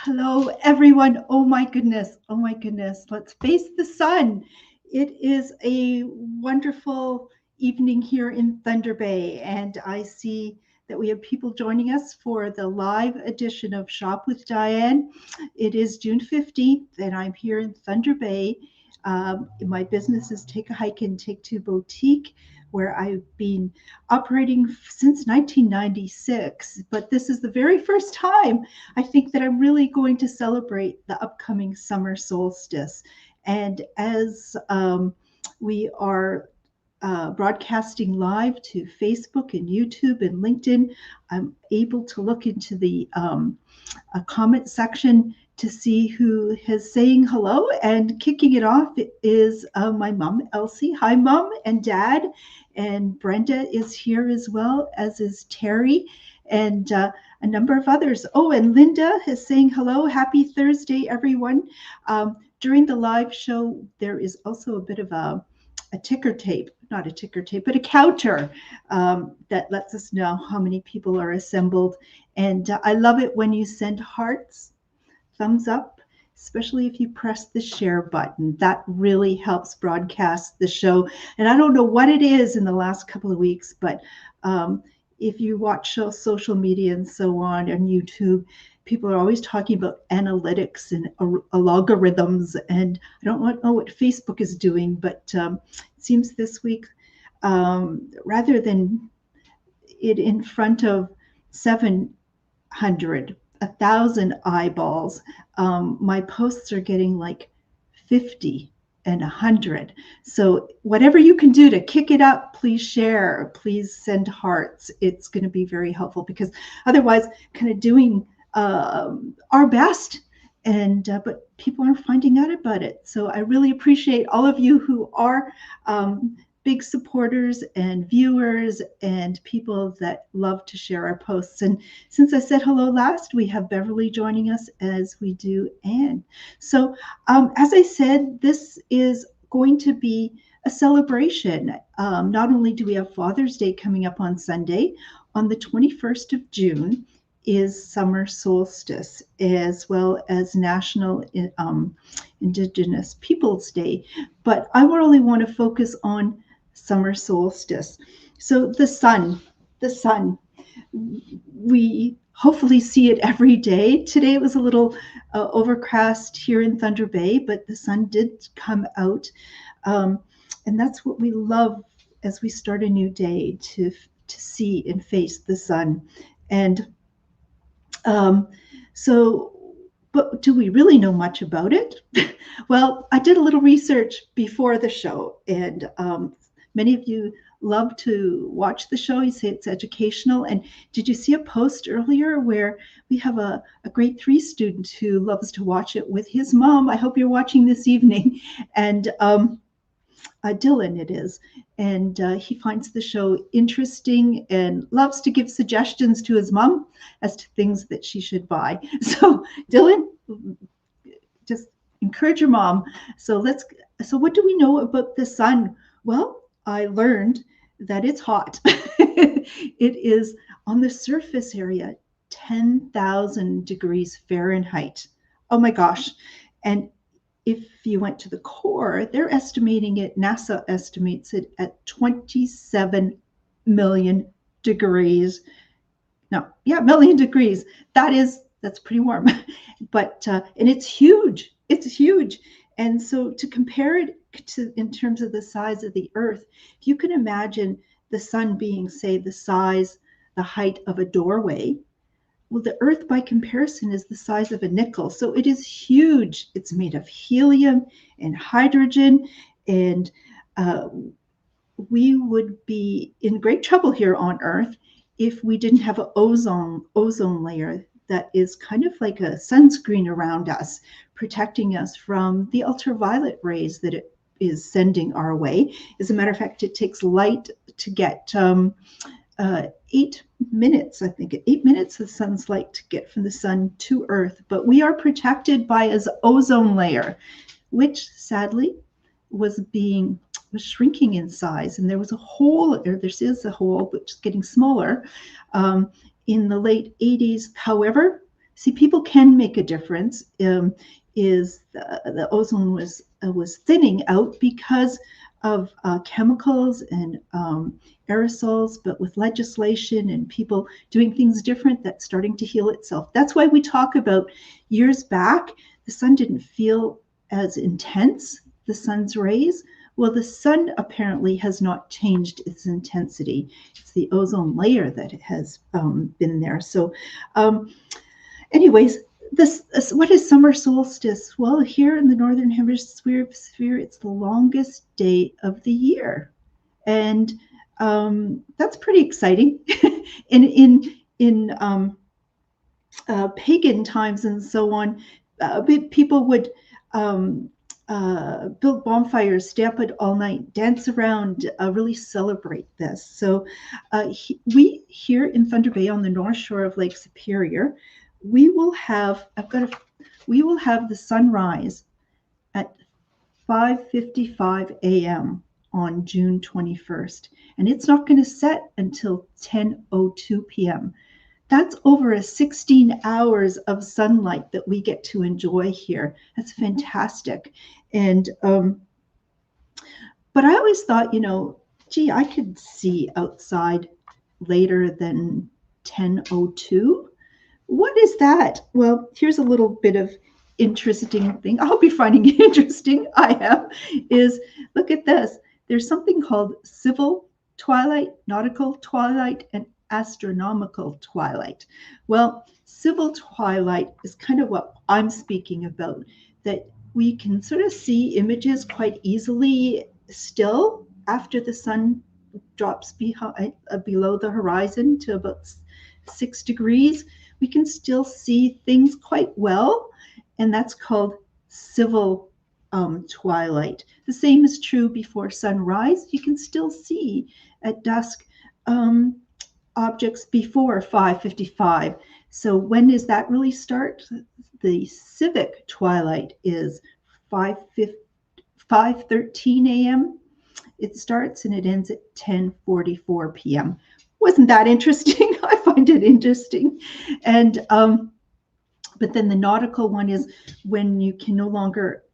Hello, everyone. Oh my goodness. Oh my goodness. Let's face the sun. It is a wonderful evening here in Thunder Bay, and I see that we have people joining us for the live edition of Shop with Diane. It is June 15th, and I'm here in Thunder Bay. My business is Take a Hike and Take Two Boutique, where I've been operating since 1996, but this is the very first time I think that I'm really going to celebrate the upcoming summer solstice. And as we are broadcasting live to Facebook and YouTube and LinkedIn, I'm able to look into the comment section to see who is saying hello. And kicking it off is my mom, Elsie. Hi, Mom and Dad. And Brenda is here as well, as is Terry and a number of others. Oh, and Linda is saying hello. Happy Thursday, everyone. During the live show, there is also a bit of a ticker tape, not a ticker tape, but a counter that lets us know how many people are assembled. And I love it when you send hearts, thumbs up, especially if you press the share button. That really helps broadcast the show. And I don't know what it is in the last couple of weeks, but if you watch social media and so on YouTube, people are always talking about analytics and algorithms. And I don't know what Facebook is doing, but it seems this week, rather than it in front of 700, 1,000 eyeballs, my posts are getting like 50 and 100. So whatever you can do to kick it up, please share, please send hearts. It's going to be very helpful, because otherwise kind of doing our best, and but people aren't finding out about it. So I really appreciate all of you who are big supporters and viewers and people that love to share our posts. And since I said hello last, we have Beverly joining us, as we do Anne. So as I said, this is going to be a celebration. Not only do we have Father's Day coming up on Sunday, on the 21st of June is summer solstice, as well as National Indigenous Peoples Day. But I would only want to focus on summer solstice. So the sun, we hopefully see it every day. Today it was a little overcast here in Thunder Bay, but the sun did come out. And that's what we love as we start a new day, to see and face the sun. And but do we really know much about it? Well, I did a little research before the show, and many of you love to watch the show. You say it's educational. And did you see a post earlier where we have a grade 3 student who loves to watch it with his mom? I hope you're watching this evening. And Dylan it is, and he finds the show interesting and loves to give suggestions to his mom as to things that she should buy. So Dylan, just encourage your mom. So what do we know about the sun? Well, I learned that it's hot. It is on the surface area 10,000 degrees Fahrenheit. Oh my gosh. And if you went to the core, they're estimating it, NASA estimates it at 27 million degrees. No, yeah, million degrees. That's pretty warm. But and it's huge. It's huge. And so to compare it to in terms of the size of the Earth, if you can imagine the sun being, say, the height of a doorway, well, the Earth, by comparison, is the size of a nickel. So it is huge. It's made of helium and hydrogen. And we would be in great trouble here on Earth if we didn't have an ozone layer that is kind of like a sunscreen around us, protecting us from the ultraviolet rays that it is sending our way. As a matter of fact, it takes light to get 8 minutes, I think, 8 minutes of sun's light to get from the sun to Earth. But we are protected by an ozone layer, which sadly was shrinking in size. And there is a hole, which is getting smaller, in the late 80s. However, see, people can make a difference. Is the ozone was thinning out because of chemicals and aerosols, but with legislation and people doing things different, that's starting to heal itself. That's why we talk about years back, the sun didn't feel as intense, the sun's rays. Well, the sun apparently has not changed its intensity. It's the ozone layer that has been there. So, anyways, what is summer solstice? Well, here in the northern hemisphere, it's the longest day of the year, and that's pretty exciting. in pagan times and so on, people would build bonfires, stay up all night, dance around, really celebrate this. So we here in Thunder Bay on the north shore of Lake Superior, we will have the sunrise at 5:55 a.m. on June 21st, and it's not going to set until 10:02 p.m. That's over 16 hours of sunlight that we get to enjoy here. That's fantastic. And but I always thought, gee, I could see outside later than 10:02. What is that? Well, here's a little bit of interesting thing. I hope you're finding it interesting. I am. Is look at this. There's something called civil twilight, nautical twilight, and astronomical twilight. Well, civil twilight is kind of what I'm speaking about, that we can sort of see images quite easily still after the sun drops below the horizon to about 6 degrees. We can still see things quite well, and that's called civil twilight. The same is true before sunrise. You can still see at dusk objects before 5:55. So when does that really start? The civic twilight is 5:13 a.m. It starts and it ends at 10:44 p.m. Wasn't that interesting? I find it interesting. And but then the nautical one is when you can no longer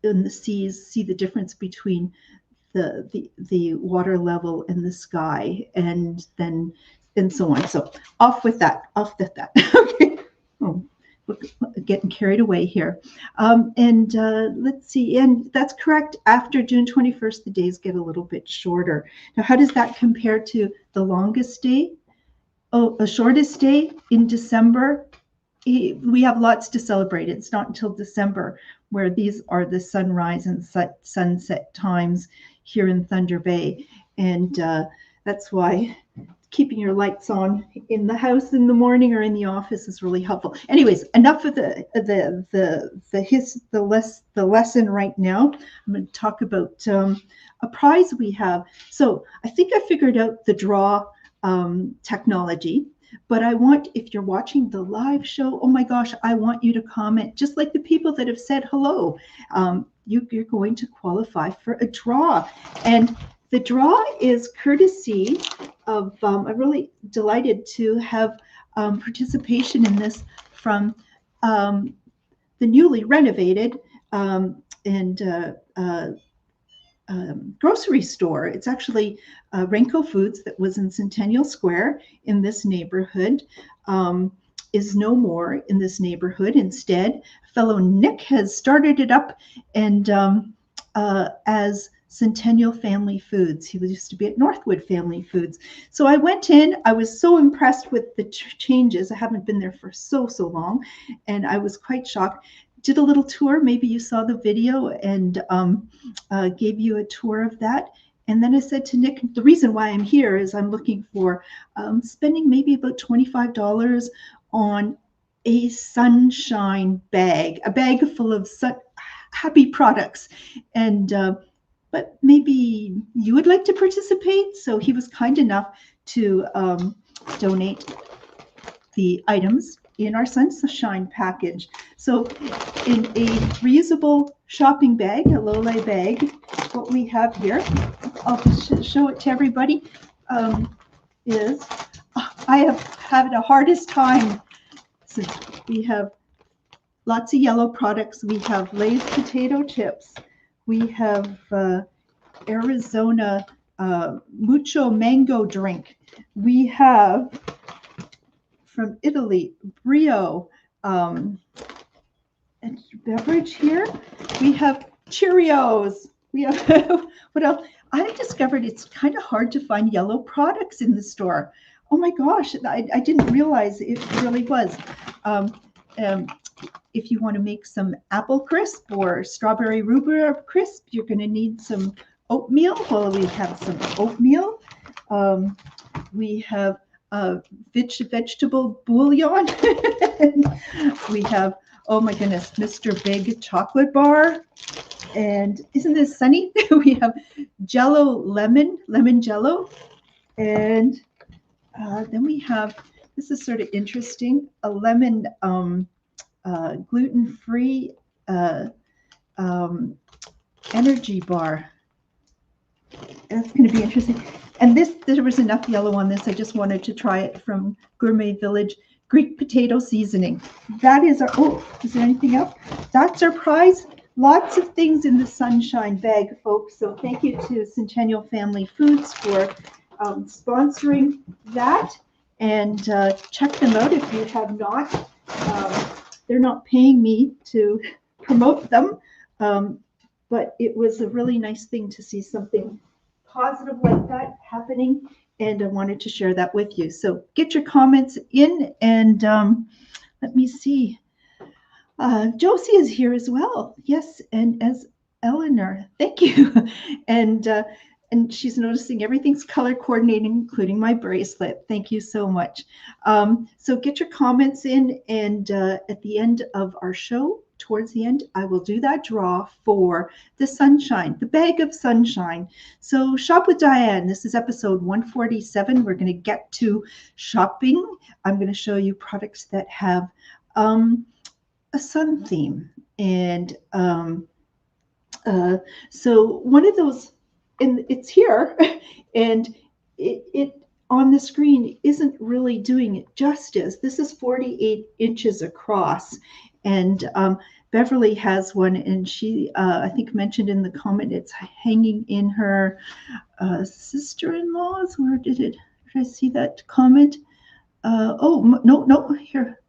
in the seas see the difference between the water level and the sky, and so on. So off with that. Okay. Oh, getting carried away here. Let's see. And that's correct. After June 21st, the days get a little bit shorter. Now, how does that compare to the longest day? Oh, the shortest day in December. We have lots to celebrate. It's not until December where these are the sunrise and sunset times here in Thunder Bay. And that's why keeping your lights on in the house in the morning or in the office is really helpful. Anyways, enough of the lesson right now. I'm going to talk about a prize we have. So I think I figured out the draw technology. But I want, if you're watching the live show, oh my gosh, I want you to comment, just like the people that have said hello. You're going to qualify for a draw. And the draw is courtesy of, I'm really delighted to have participation in this from the newly renovated grocery store. It's actually Renko Foods that was in Centennial Square in this neighborhood, is no more in this neighborhood. Instead, fellow Nick has started it up and as Centennial Family Foods. He used to be at Northwood Family Foods. So I went in. I was so impressed with the changes. I haven't been there for so long, and I was quite shocked. Did a little tour. Maybe you saw the video, and gave you a tour of that. And then I said to Nick, the reason why I'm here is I'm looking for spending maybe about $25 on a sunshine bag, a bag full of happy products. And but maybe you would like to participate. So he was kind enough to donate the items in our sunshine package. So in a reusable shopping bag, a low-lay bag, what we have here, I'll just show it to everybody, is I have had the hardest time We have lots of yellow products. We have Lay's potato chips. We have Arizona Mucho Mango drink. We have from Italy Brio and beverage here. We have Cheerios. We have what else? I discovered it's kind of hard to find yellow products in the store. Oh my gosh, I didn't realize it really was. If you want to make some apple crisp or strawberry rhubarb crisp, you're going to need some oatmeal. Well, we have some oatmeal. We have vegetable bouillon. We have, oh my goodness, Mr. Big chocolate bar. And isn't this sunny? We have Jello lemon Jello. And then we have, this is sort of interesting, a lemon gluten-free energy bar. That's going to be interesting. And there was enough yellow on this. I just wanted to try it from Gourmet Village. Greek potato seasoning. That is our, oh, is there anything else? That's our prize. Lots of things in the sunshine bag, folks. So thank you to Centennial Family Foods for sponsoring that. And check them out if you have not. They're not paying me to promote them. But it was a really nice thing to see something positive like that happening, and I wanted to share that with you. So get your comments in, and let me see. Josie is here as well. Yes, and as Eleanor, thank you. And she's noticing everything's color coordinating, including my bracelet. Thank you so much. So get your comments in, and at the end of our show, towards the end, I will do that draw for the sunshine, the bag of sunshine. So Shop with Diane, this is episode 147. We're going to get to shopping. I'm going to show you products that have a sun theme. And so one of those, and it's here, and it on the screen isn't really doing it justice. This is 48 inches across, and Beverly has one, and she, I think, mentioned in the comment it's hanging in her sister-in-law's. Where did I see that comment? Oh, no, here.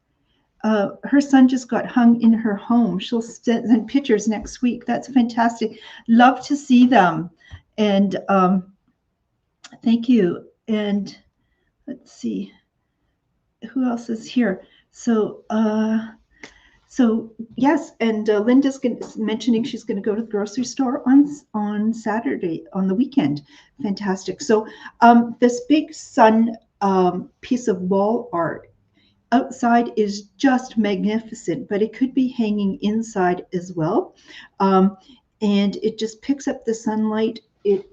Her son just got hung in her home. She'll send pictures next week. That's fantastic. Love to see them. And thank you. And let's see, who else is here? So yes, and Linda's mentioning she's going to go to the grocery store on Saturday, on the weekend. Fantastic. So this big sun piece of wall art outside is just magnificent, but it could be hanging inside as well. And it just picks up the sunlight. It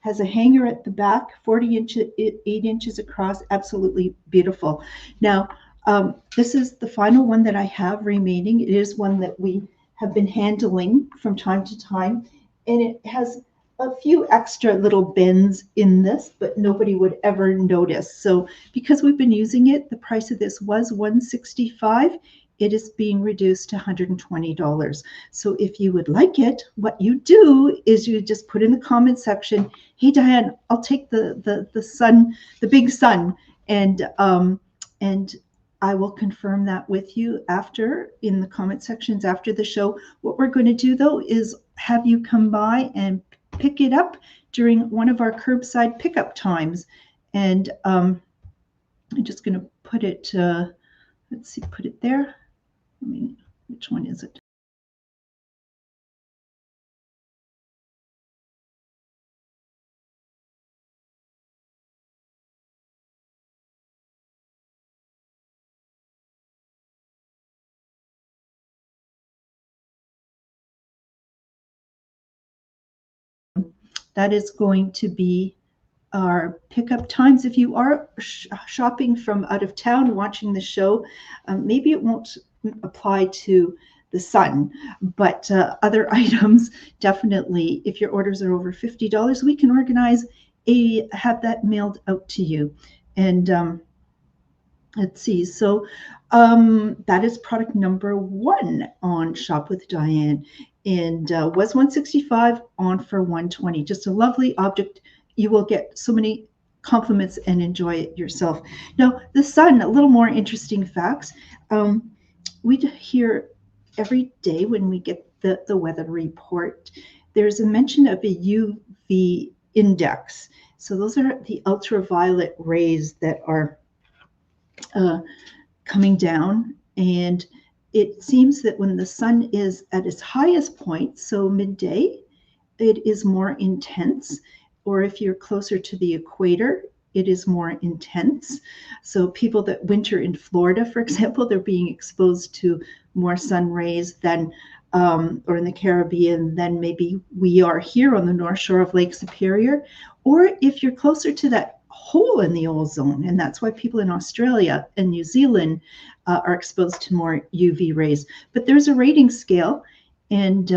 has a hanger at the back, 8 inches across, absolutely beautiful. Now, this is the final one that I have remaining. It is one that we have been handling from time to time, and it has a few extra little bends in this, but nobody would ever notice. So because we've been using it, the price of this was $165. It is being reduced to $120. So if you would like it, what you do is you just put in the comment section, hey Diane, I'll take the sun, the big sun, and I will confirm that with you after in the comment sections after the show. What we're going to do though is have you come by and pick it up during one of our curbside pickup times. And I'm just going to put it, let's see, put it there. I mean, which one is it? That is going to be our pickup times. If you are shopping from out of town, watching the show, maybe it won't apply to the sun, but other items definitely. If your orders are over $50, we can organize have that mailed out to you. And let's see. So That is product number 1 on Shop with Diane, and was 165 on for 120. Just a lovely object. You will get so many compliments and enjoy it yourself. Now, the sun, a little more interesting facts. We hear every day when we get the weather report, there's a mention of a UV index. So those are the ultraviolet rays that are coming down, and it seems that when the sun is at its highest point, so midday, it is more intense, or if you're closer to the equator, it is more intense. So people that winter in Florida, for example, they're being exposed to more sun rays than or in the Caribbean than maybe we are here on the North Shore of Lake Superior. Or if you're closer to that hole in the ozone, and that's why people in Australia and New Zealand are exposed to more UV rays. But there's a rating scale, and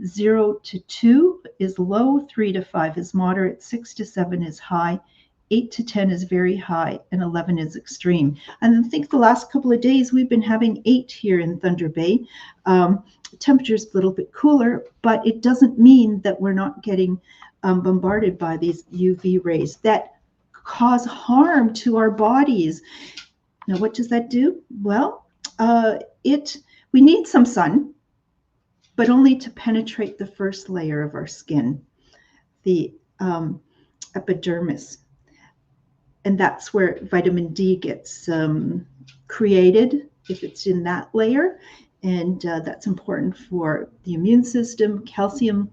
0 to 2 is low, 3 to 5 is moderate, 6 to 7 is high, 8 to 10 is very high, and 11 is extreme. And I think the last couple of days we've been having 8 here in Thunder Bay. Temperature's a little bit cooler, but it doesn't mean that we're not getting bombarded by these UV rays that cause harm to our bodies. Now, what does that do? Well, we need some sun, but only to penetrate the first layer of our skin, the epidermis. And that's where vitamin D gets created, if it's in that layer. And that's important for the immune system, calcium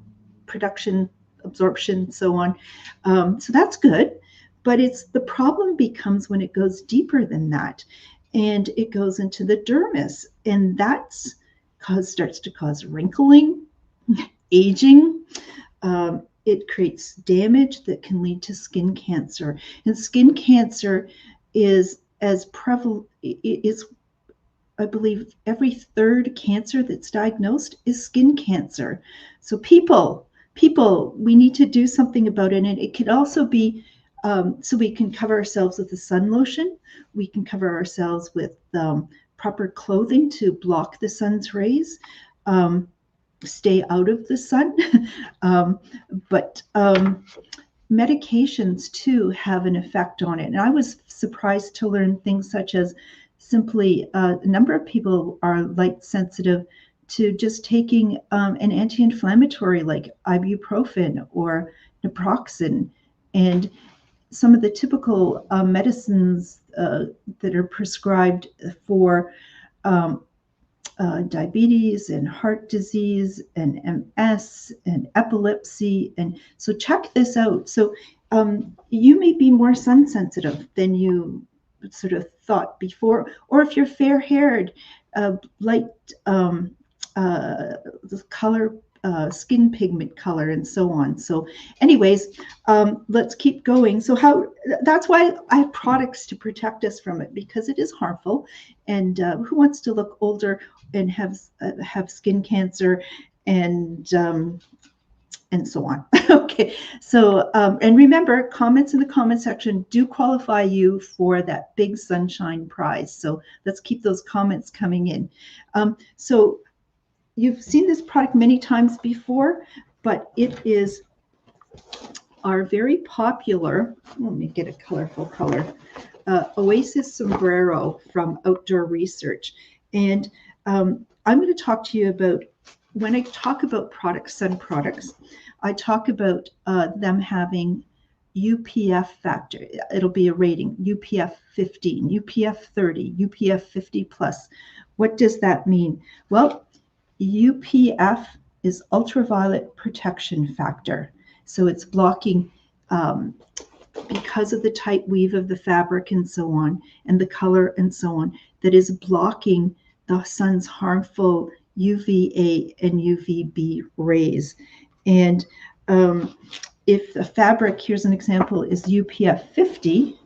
production, absorption, so on. So that's good. But the problem becomes when it goes deeper than that, and it goes into the dermis, and that starts to cause wrinkling, aging. It creates damage that can lead to skin cancer, and skin cancer is as prevalent. I believe every third cancer that's diagnosed is skin cancer. So people, we need to do something about it, and it could also be. So we can cover ourselves with a sun lotion. We can cover ourselves with proper clothing to block the sun's rays, stay out of the sun. But medications too have an effect on it. And I was surprised to learn things such as simply a number of people are light sensitive to just taking an anti-inflammatory like ibuprofen or naproxen. And some of the typical medicines that are prescribed for diabetes and heart disease and MS and epilepsy. And so check this out. So you may be more sun sensitive than you sort of thought before, or if you're fair-haired, light color, skin pigment color, and so on. So anyways, let's keep going. So that's why I have products to protect us from it, because it is harmful. And who wants to look older and have skin cancer and so on. Okay, so and remember, comments in the comment section do qualify you for that big sunshine prize. So let's keep those comments coming in. So you've seen this product many times before, but it is our very popular, let me get a colorful color, Oasis Sombrero from Outdoor Research. And I'm going to talk to you about, when I talk about products, sun products, I talk about them having UPF factor. It'll be a rating, UPF 15, UPF 30, UPF 50 plus. What does that mean? Well, UPF is ultraviolet protection factor. So it's blocking, because of the tight weave of the fabric and so on, and the color and so on, that is blocking the sun's harmful UVA and UVB rays. And if the fabric, here's an example, is UPF 50,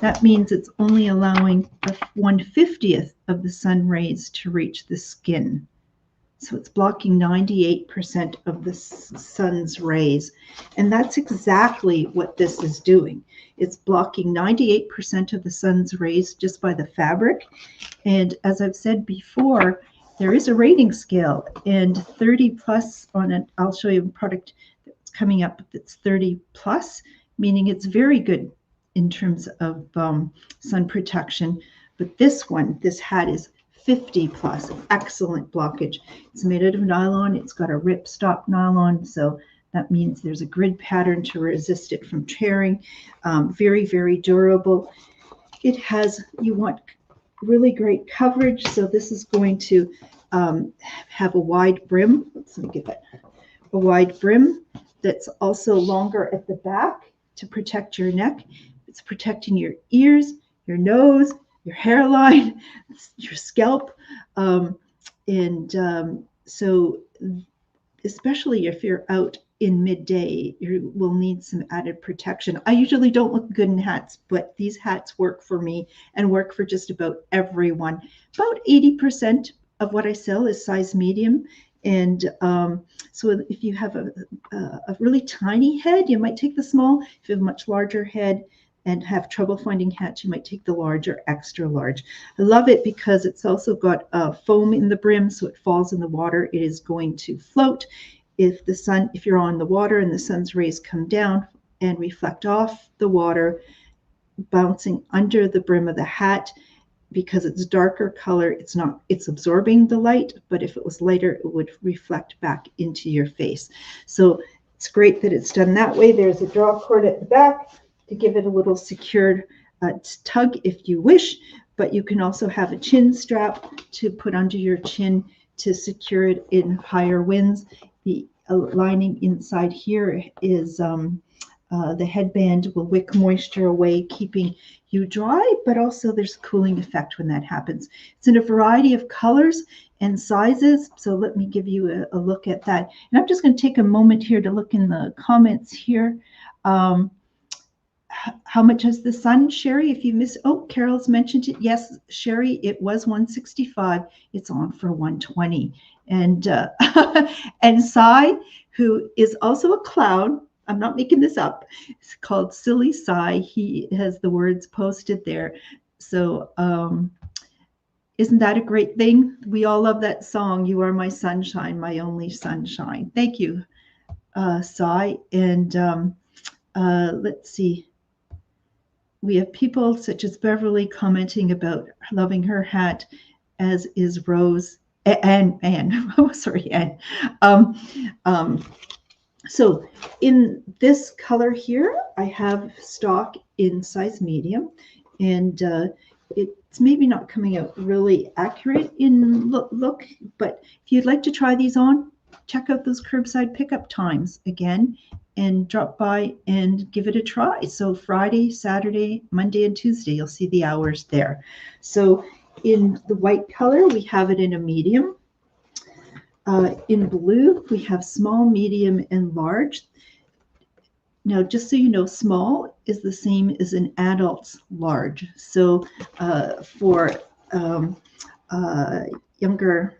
that means it's only allowing 1/50th of the sun rays to reach the skin. So it's blocking 98% of the sun's rays. And that's exactly what this is doing. It's blocking 98% of the sun's rays just by the fabric. And as I've said before, there is a rating scale, and 30 plus on it. I'll show you a product that's coming up that's 30 plus, meaning it's very good in terms of sun protection. But this hat is 50 plus, excellent blockage. It's made out of nylon. It's got a ripstop nylon, so that means there's a grid pattern to resist it from tearing. Very, very durable. It has, you want really great coverage, so this is going to have a wide brim. Let me get that. A wide brim that's also longer at the back to protect your neck. It's protecting your ears, your nose, your hairline, your scalp. So especially if you're out in midday, you will need some added protection. I usually don't look good in hats, but these hats work for me and work for just about everyone. About 80% of what I sell is size medium. And so if you have a really tiny head, you might take the small. If you have a much larger head and have trouble finding hats, you might take the larger, extra large. I love it because it's also got foam in the brim, so it falls in the water. It is going to float. If you're on the water and the sun's rays come down and reflect off the water, bouncing under the brim of the hat, because it's darker color, it's absorbing the light, but if it was lighter, it would reflect back into your face. So it's great that it's done that way. There's a draw cord at the back to give it a little secured tug if you wish, but you can also have a chin strap to put under your chin to secure it in higher winds. The lining inside here is the headband will wick moisture away, keeping you dry, but also there's a cooling effect when that happens. It's in a variety of colors and sizes, so let me give you a look at that. And I'm just going to take a moment here to look in the comments here. How much has the sun, Sherry? If you missed, oh, Carol's mentioned it. Yes, Sherry, it was 165. It's on for 120. And and Cy, who is also a clown, I'm not making this up. It's called Silly Cy. He has the words posted there. So isn't that a great thing? We all love that song. You are my sunshine, my only sunshine. Thank you, Cy. And let's see. We have people such as Beverly commenting about loving her hat, as is Rose Anne. Oh, sorry, Anne. So in this color here, I have stock in size medium, and it's maybe not coming out really accurate in look, but if you'd like to try these on, check out those curbside pickup times again and drop by and give it a try. So Friday, Saturday, Monday, and Tuesday, you'll see the hours there. So in the white color, we have it in a medium. In blue, we have small, medium, and large. Now, just so you know, small is the same as an adult's large. So for younger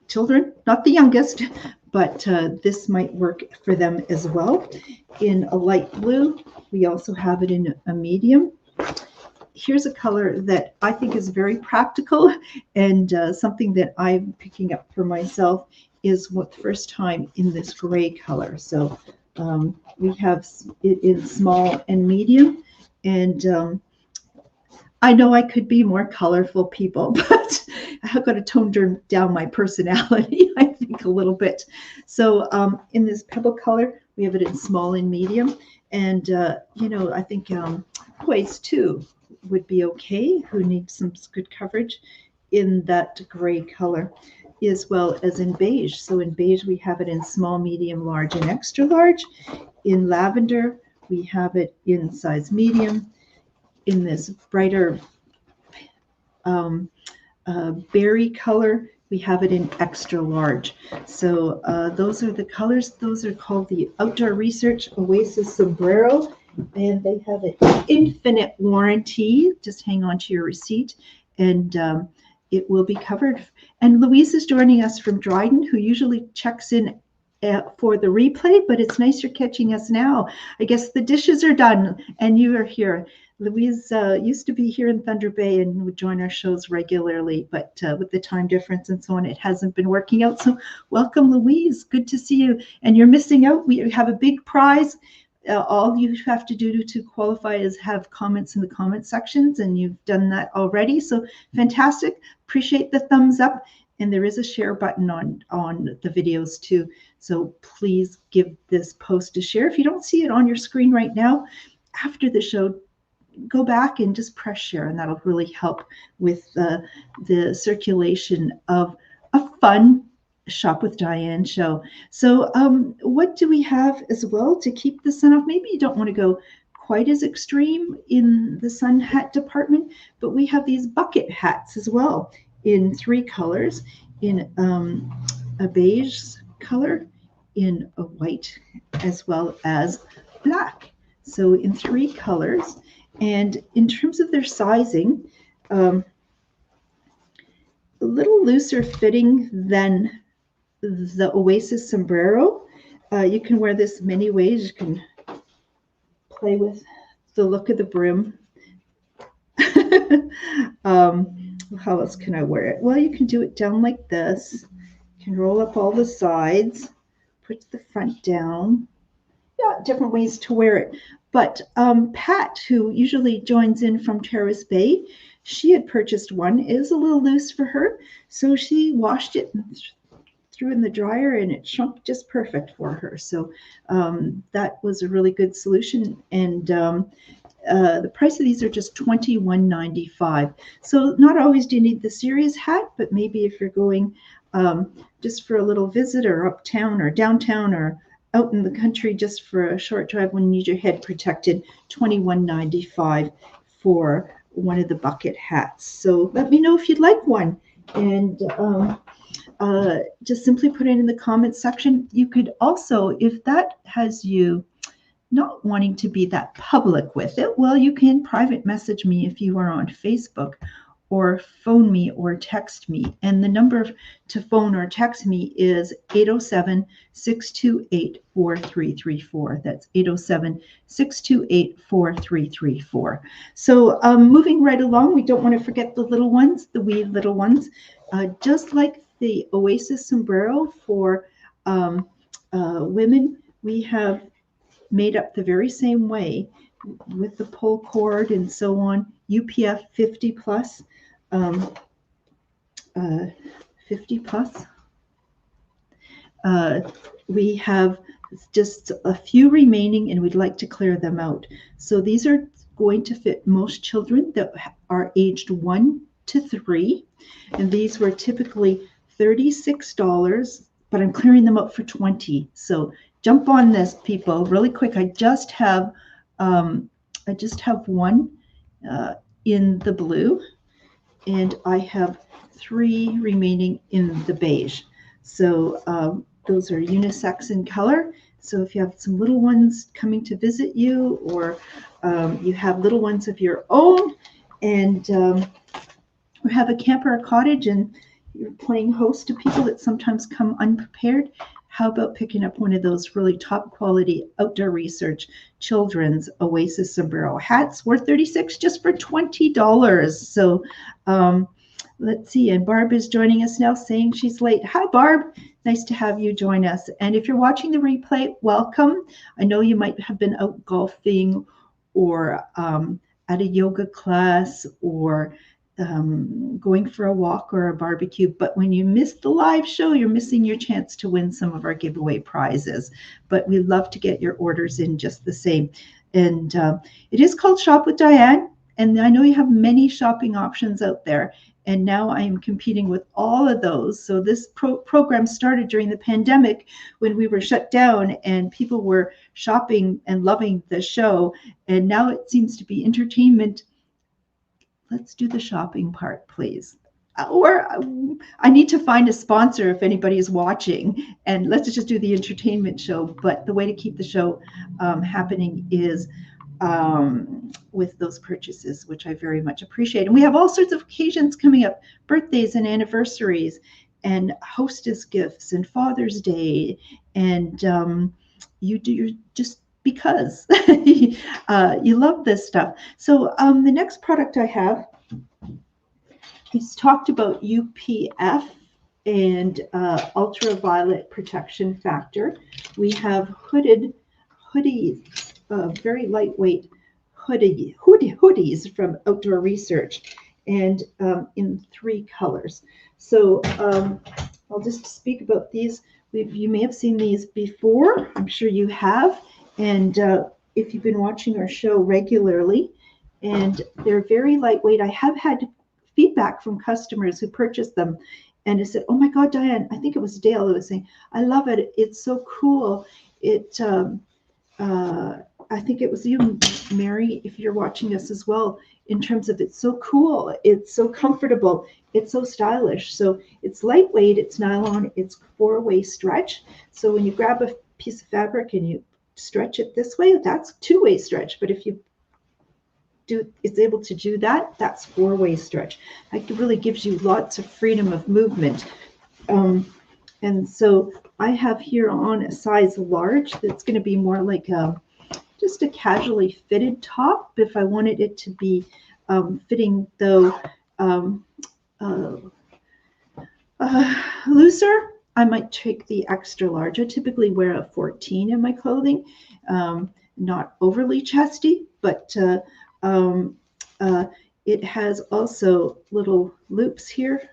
children, not the youngest, but this might work for them as well. In a light blue, we also have it in a medium. Here's a color that I think is very practical, and something that I'm picking up for myself is the first time in this gray color. So we have it in small and medium, and I know I could be more colorful, people, but I've got to tone down my personality, I think, a little bit. So in this pebble color, we have it in small and medium, and I think boys too would be okay, who need some good coverage, in that gray color, as well as in beige. So in beige, we have it in small, medium, large, and extra large. In lavender, we have it in size medium. In this brighter berry color, we have it in extra large. So those are the colors. Those are called the Outdoor Research Oasis Sombrero, and they have an infinite warranty. Just hang on to your receipt, and it will be covered. And Louise is joining us from Dryden, who usually checks in for the replay, but it's nice you're catching us now. I guess the dishes are done and you are here. Louise used to be here in Thunder Bay and would join our shows regularly, but with the time difference and so on, it hasn't been working out. So welcome, Louise. Good to see you. And you're missing out. We have a big prize. All you have to do to qualify is have comments in the comment sections, and you've done that already. So fantastic. Appreciate the thumbs up. And there is a share button on the videos too. So please give this post a share. If you don't see it on your screen right now, after the show, go back and just press share, and that'll really help with the circulation of a fun Shop with Diane show. So what do we have as well to keep the sun off? Maybe you don't want to go quite as extreme in the sun hat department, but we have these bucket hats as well in 3 colors, in a beige color, in a white, as well as black. So in 3 colors. And in terms of their sizing, a little looser fitting than the Oasis sombrero. You can wear this many ways. You can play with the look of the brim. How else can I wear it? Well, you can do it down like this. You can roll up all the sides, put the front down. Yeah, different ways to wear it. But Pat, who usually joins in from Terrace Bay, she had purchased one. It is a little loose for her, so she washed it and threw it in the dryer, and it shrunk just perfect for her. So that was a really good solution. And the price of these are just $21.95. So not always do you need the serious hat, but maybe if you're going just for a little visit, or uptown or downtown, or out in the country just for a short drive when you need your head protected, $21.95 for one of the bucket hats. So let me know if you'd like one, and just simply put it in the comments section. You could also, if that has you not wanting to be that public with it, well, you can private message me if you are on Facebook, or phone me or text me. And the number to phone or text me is 807-628-4334. That's 807-628-4334. So moving right along, we don't want to forget the little ones, the wee little ones. Just like the Oasis sombrero for women, we have made up the very same way with the pull cord and so on, UPF 50 plus. 50 plus. We have just a few remaining, and we'd like to clear them out. So these are going to fit most children that are aged 1 to 3, and these were typically $36, but I'm clearing them out for $20. So jump on this, people, really quick. I just have one in the blue, and I have 3 remaining in the beige. So those are unisex in color. So if you have some little ones coming to visit you, or you have little ones of your own, and or have a camp or a cottage, and you're playing host to people that sometimes come unprepared, how about picking up one of those really top quality outdoor research children's Oasis sombrero hats worth $36 just for $20. So let's see. And Barb is joining us now, saying she's late. Hi, Barb. Nice to have you join us. And if you're watching the replay, welcome. I know you might have been out golfing, or at a yoga class, or going for a walk or a barbecue, but when you miss the live show, you're missing your chance to win some of our giveaway prizes. But we love to get your orders in just the same. And it is called Shop with Diane, and I know you have many shopping options out there, and now I am competing with all of those. So this program started during the pandemic, when we were shut down and people were shopping and loving the show, and now it seems to be entertainment. Let's do the shopping part, please. Or I need to find a sponsor if anybody is watching, and let's just do the entertainment show. But the way to keep the show happening is with those purchases, which I very much appreciate. And we have all sorts of occasions coming up, birthdays and anniversaries and hostess gifts and Father's Day. And you do just because you love this stuff. So the next product I have is talked about UPF and ultraviolet protection factor. We have hoodies, very lightweight hoodies from Outdoor Research, and in 3 colors. So I'll just speak about these. You may have seen these before. I'm sure you have. And if you've been watching our show regularly, and they're very lightweight. I have had feedback from customers who purchased them and it said, "Oh my God, Diane," I think it was Dale who was saying, "I love it. It's so cool." I think it was you, Mary, if you're watching us as well, in terms of it's so cool, it's so comfortable, it's so stylish. So it's lightweight, it's nylon, it's 4-way stretch. So when you grab a piece of fabric and you stretch it this way, that's 2-way stretch. But if you it's able to do that, that's 4-way stretch. It really gives you lots of freedom of movement. And so I have here on a size large that's going to be more like just a casually fitted top. If I wanted it to be fitting though looser, I might take the extra large. I typically wear a 14 in my clothing, not overly chesty, but it has also little loops here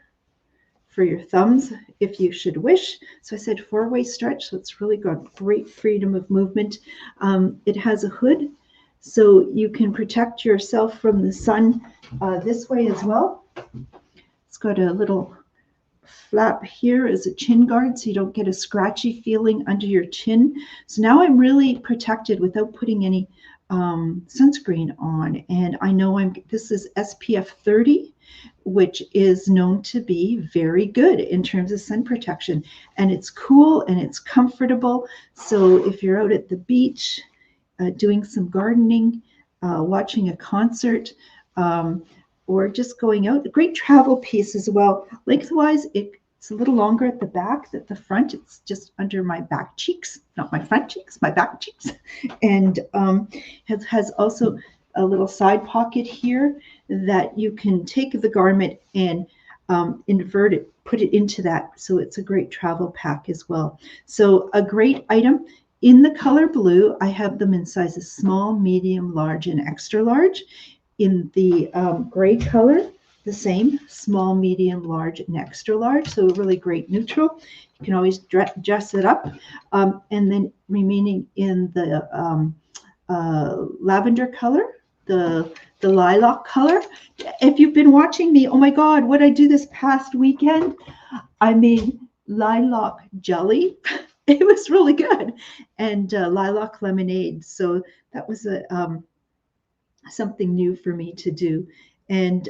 for your thumbs if you should wish. So I said 4-way stretch, so it's really got great freedom of movement. It has a hood, so you can protect yourself from the sun this way as well. It's got a little flap here as a chin guard, so you don't get a scratchy feeling under your chin. So now I'm really protected without putting any sunscreen on. And I know this is SPF 30, which is known to be very good in terms of sun protection. And it's cool and it's comfortable. So if you're out at the beach, doing some gardening, watching a concert, or just going out, a great travel piece as well. Lengthwise, it's a little longer at the back than the front. It's just under my back cheeks, not my front cheeks, my back cheeks. And has also a little side pocket here that you can take the garment and invert it, put it into that. So it's a great travel pack as well. So a great item. In the color blue, I have them in sizes small, medium, large, and extra large. In the gray color, the same, small, medium, large, and extra large. So a really great neutral. You can always dress it up. And then remaining in the lavender color, the lilac color. If you've been watching me, oh my God, what I do this past weekend, I made lilac jelly. It was really good. And lilac lemonade. So that was something new for me to do. And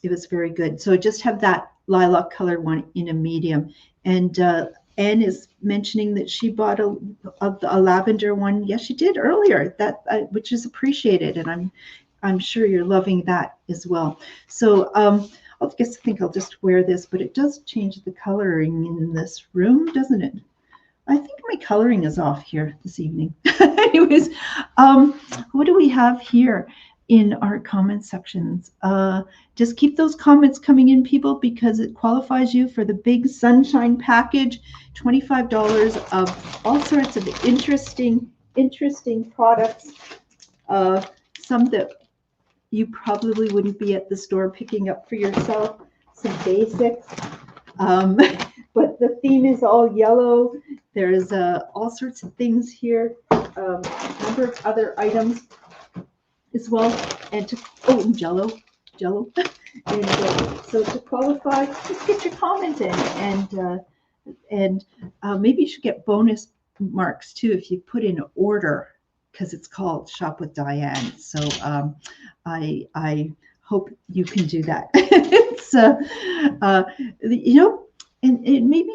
it was very good. So I just have that lilac color one in a medium. And Anne is mentioning that she bought a lavender one. Yes, she did earlier, which is appreciated. And I'm sure you're loving that as well. So I think I'll just wear this, but it does change the coloring in this room, doesn't it? I think my coloring is off here this evening. Anyways, what do we have here in our comment sections? Just keep those comments coming in, people, because it qualifies you for the big sunshine package, $25 of all sorts of interesting products. Some that you probably wouldn't be at the store picking up for yourself, some basics. But the theme is all yellow. There's all sorts of things here, a number of other items as well. And Jello. And so to qualify, just get your comment in, and maybe you should get bonus marks too if you put in an order, because it's called Shop with Diane. So I hope you can do that. It's and maybe.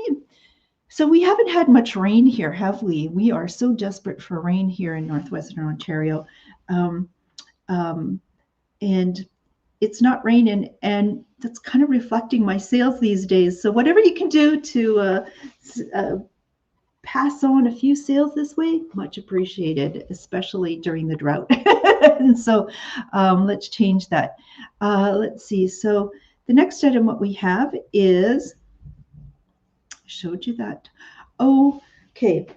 So we haven't had much rain here, have we? We are so desperate for rain here in northwestern Ontario. Um, and it's not raining, and that's kind of reflecting my sales these days. So whatever you can do to pass on a few sales this way, much appreciated, especially during the drought. And so let's change that. Let's see. So the next item, what we have is, I showed you that. Oh, okay.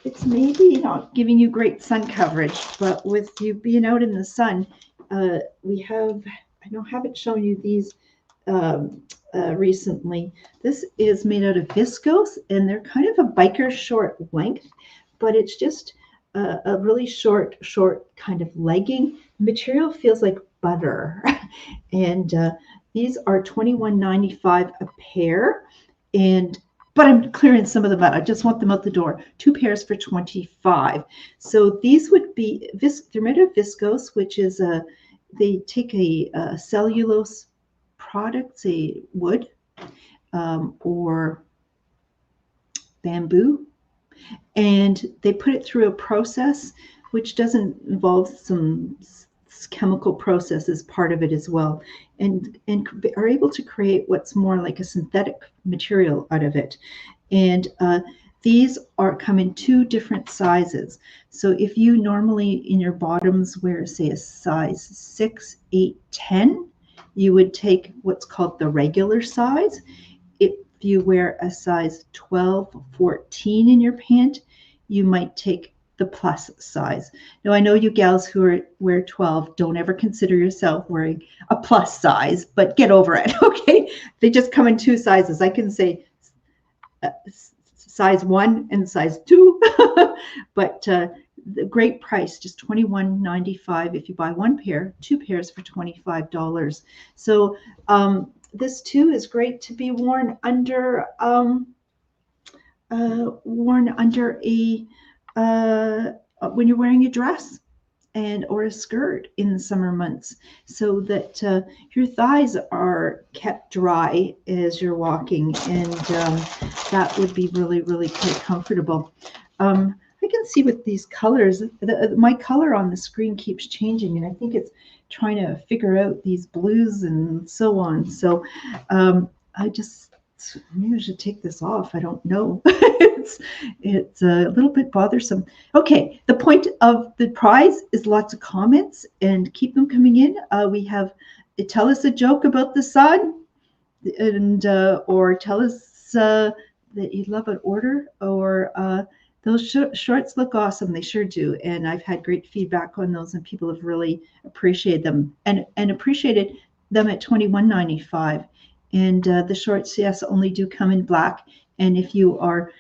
It's maybe not giving you great sun coverage, but with you being out in the sun, we have, I don't haven't shown you these recently. This is made out of viscose, and they're kind of a biker short length, but it's just a really short kind of legging. The material feels like butter. And these are $21.95 a pair. And but I'm clearing some of them out. I just want them out the door. 2 pairs for $25. So these would be, they're made of viscose, which is they take a cellulose product, say wood or bamboo, and they put it through a process which doesn't involve some chemical process as part of it as well, and are able to create what's more like a synthetic material out of it. And these come in 2 different sizes. So if you normally in your bottoms wear, say, a size 6, 8, 10, you would take what's called the regular size. If you wear a size 12, 14 in your pant, you might take the plus size. Now, I know you gals who wear 12 don't ever consider yourself wearing a plus size, but get over it, okay? They just come in 2 sizes. I can say size 1 and size 2, but the great price, just $21.95 if you buy 1 pair, 2 pairs for $25. So this too is great to be worn under a when you're wearing a dress and or a skirt in the summer months, so that your thighs are kept dry as you're walking, and that would be really, really quite comfortable. I can see with these colors, my color on the screen keeps changing, and I think it's trying to figure out these blues and so on. So maybe I should take this off. I don't know. it's a little bit bothersome. Okay, the point of the prize is lots of comments, and keep them coming in. We have tell us a joke about the sun, and or tell us that you love an order, or those shorts look awesome. They sure do, and I've had great feedback on those, and people have really appreciated them and appreciated them at $21.95. And the shorts, yes, only do come in black. And if you are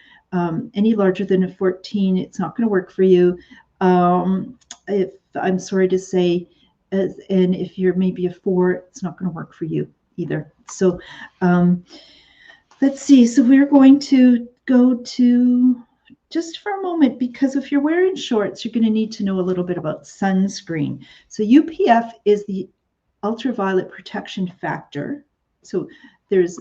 any larger than a 14, it's not going to work for you. If I'm sorry to say, and if you're maybe a 4, it's not going to work for you either. So let's see. So we're going to go to, just for a moment, because if you're wearing shorts, you're going to need to know a little bit about sunscreen. So UPF is the ultraviolet protection factor. So there's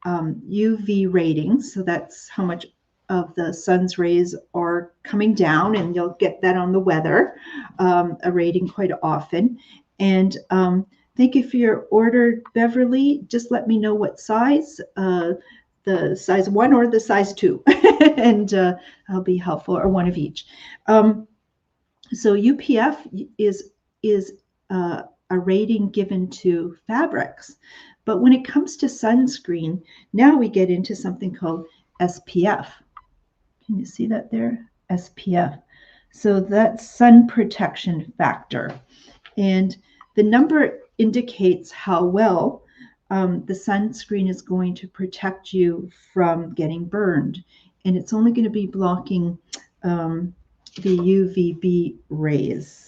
UV ratings, so that's how much of the sun's rays are coming down, and you'll get that on the weather, a rating quite often. And thank you for your order, Beverly. Just let me know what size, the size 1 or the size 2, and I'll be helpful, or one of each. So UPF is a rating given to fabrics. But when it comes to sunscreen, now we get into something called SPF. Can you see that there? SPF. So that's sun protection factor. And the number indicates how well the sunscreen is going to protect you from getting burned. And it's only going to be blocking the UVB rays.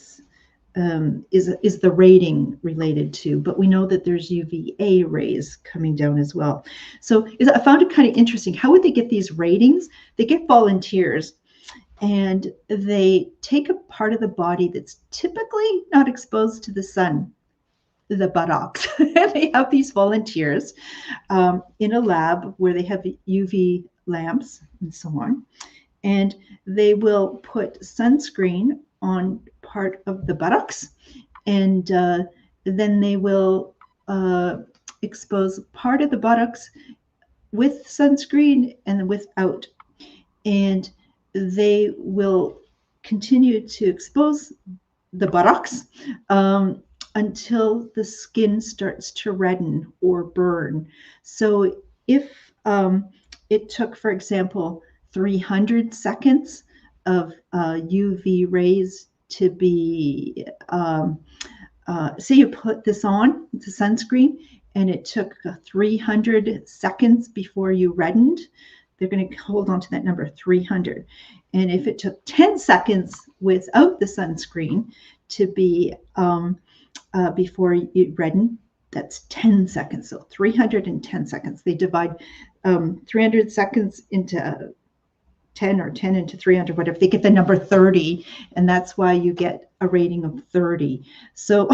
Is the rating related to, but we know that there's UVA rays coming down as well. So I found it kind of interesting. How would they get these ratings? They get volunteers, and they take a part of the body that's typically not exposed to the sun, the buttocks. And they have these volunteers in a lab where they have UV lamps and so on. And they will put sunscreen on part of the buttocks, and then they will expose part of the buttocks with sunscreen and without. And they will continue to expose the buttocks until the skin starts to redden or burn. So if it took, for example, 300 seconds of UV rays to be, say you put this on, the sunscreen, and it took 300 seconds before you reddened, they're going to hold on to that number 300. And if it took 10 seconds without the sunscreen to be before you redden, that's 10 seconds. So 310 seconds. They divide 300 seconds into 10 or 10 into 300, whatever. They get the number 30, and that's why you get a rating of 30. So,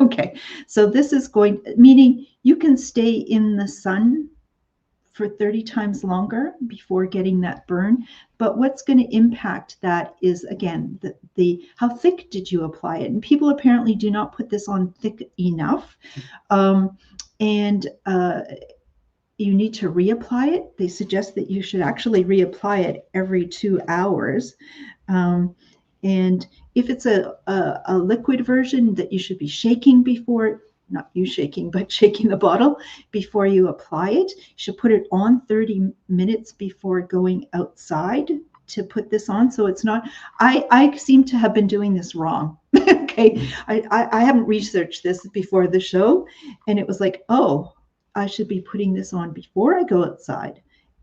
okay. So this is meaning you can stay in the sun for 30 times longer before getting that burn. But what's going to impact that is, again, the how thick did you apply it? And people apparently do not put this on thick enough. And you need to reapply it. They suggest that you should actually reapply it every 2 hours. And if it's a liquid version, that you should be shaking before, not you shaking, but shaking the bottle before you apply it. You should put it on 30 minutes before going outside to put this on. So it's not, I seem to have been doing this wrong. Okay. I haven't researched this before the show, and it was like, oh, I should be putting this on before I go outside.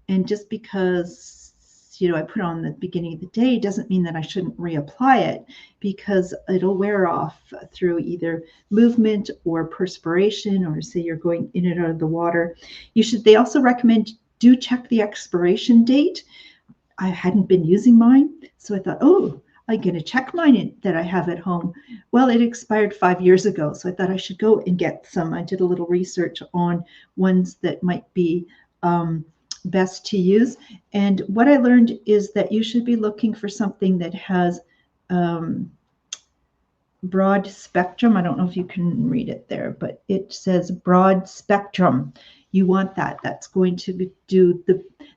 And just because, I put it on the beginning of the day doesn't mean that I shouldn't reapply it, because it'll wear off through either movement or perspiration, or say you're going in and out of the water. They also recommend do check the expiration date. I hadn't been using mine, so I thought, oh, I'm going to check mine that I have at home. Well, it expired 5 years ago, so I thought I should go and get some. I did a little research on ones that might be best to use. And what I learned is that you should be looking for something that has broad spectrum. I don't know if you can read it there, but it says broad spectrum. You want that. That's going to do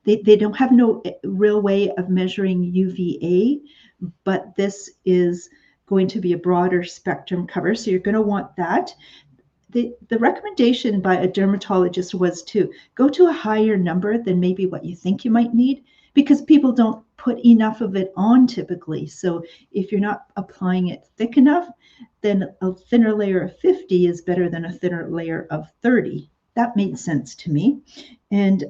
they don't have no real way of measuring UVA, but this is going to be a broader spectrum cover. So you're going to want that. The recommendation by a dermatologist was to go to a higher number than maybe what you think you might need, because people don't put enough of it on typically. So if you're not applying it thick enough, then a thinner layer of 50 is better than a thinner layer of 30. That made sense to me. And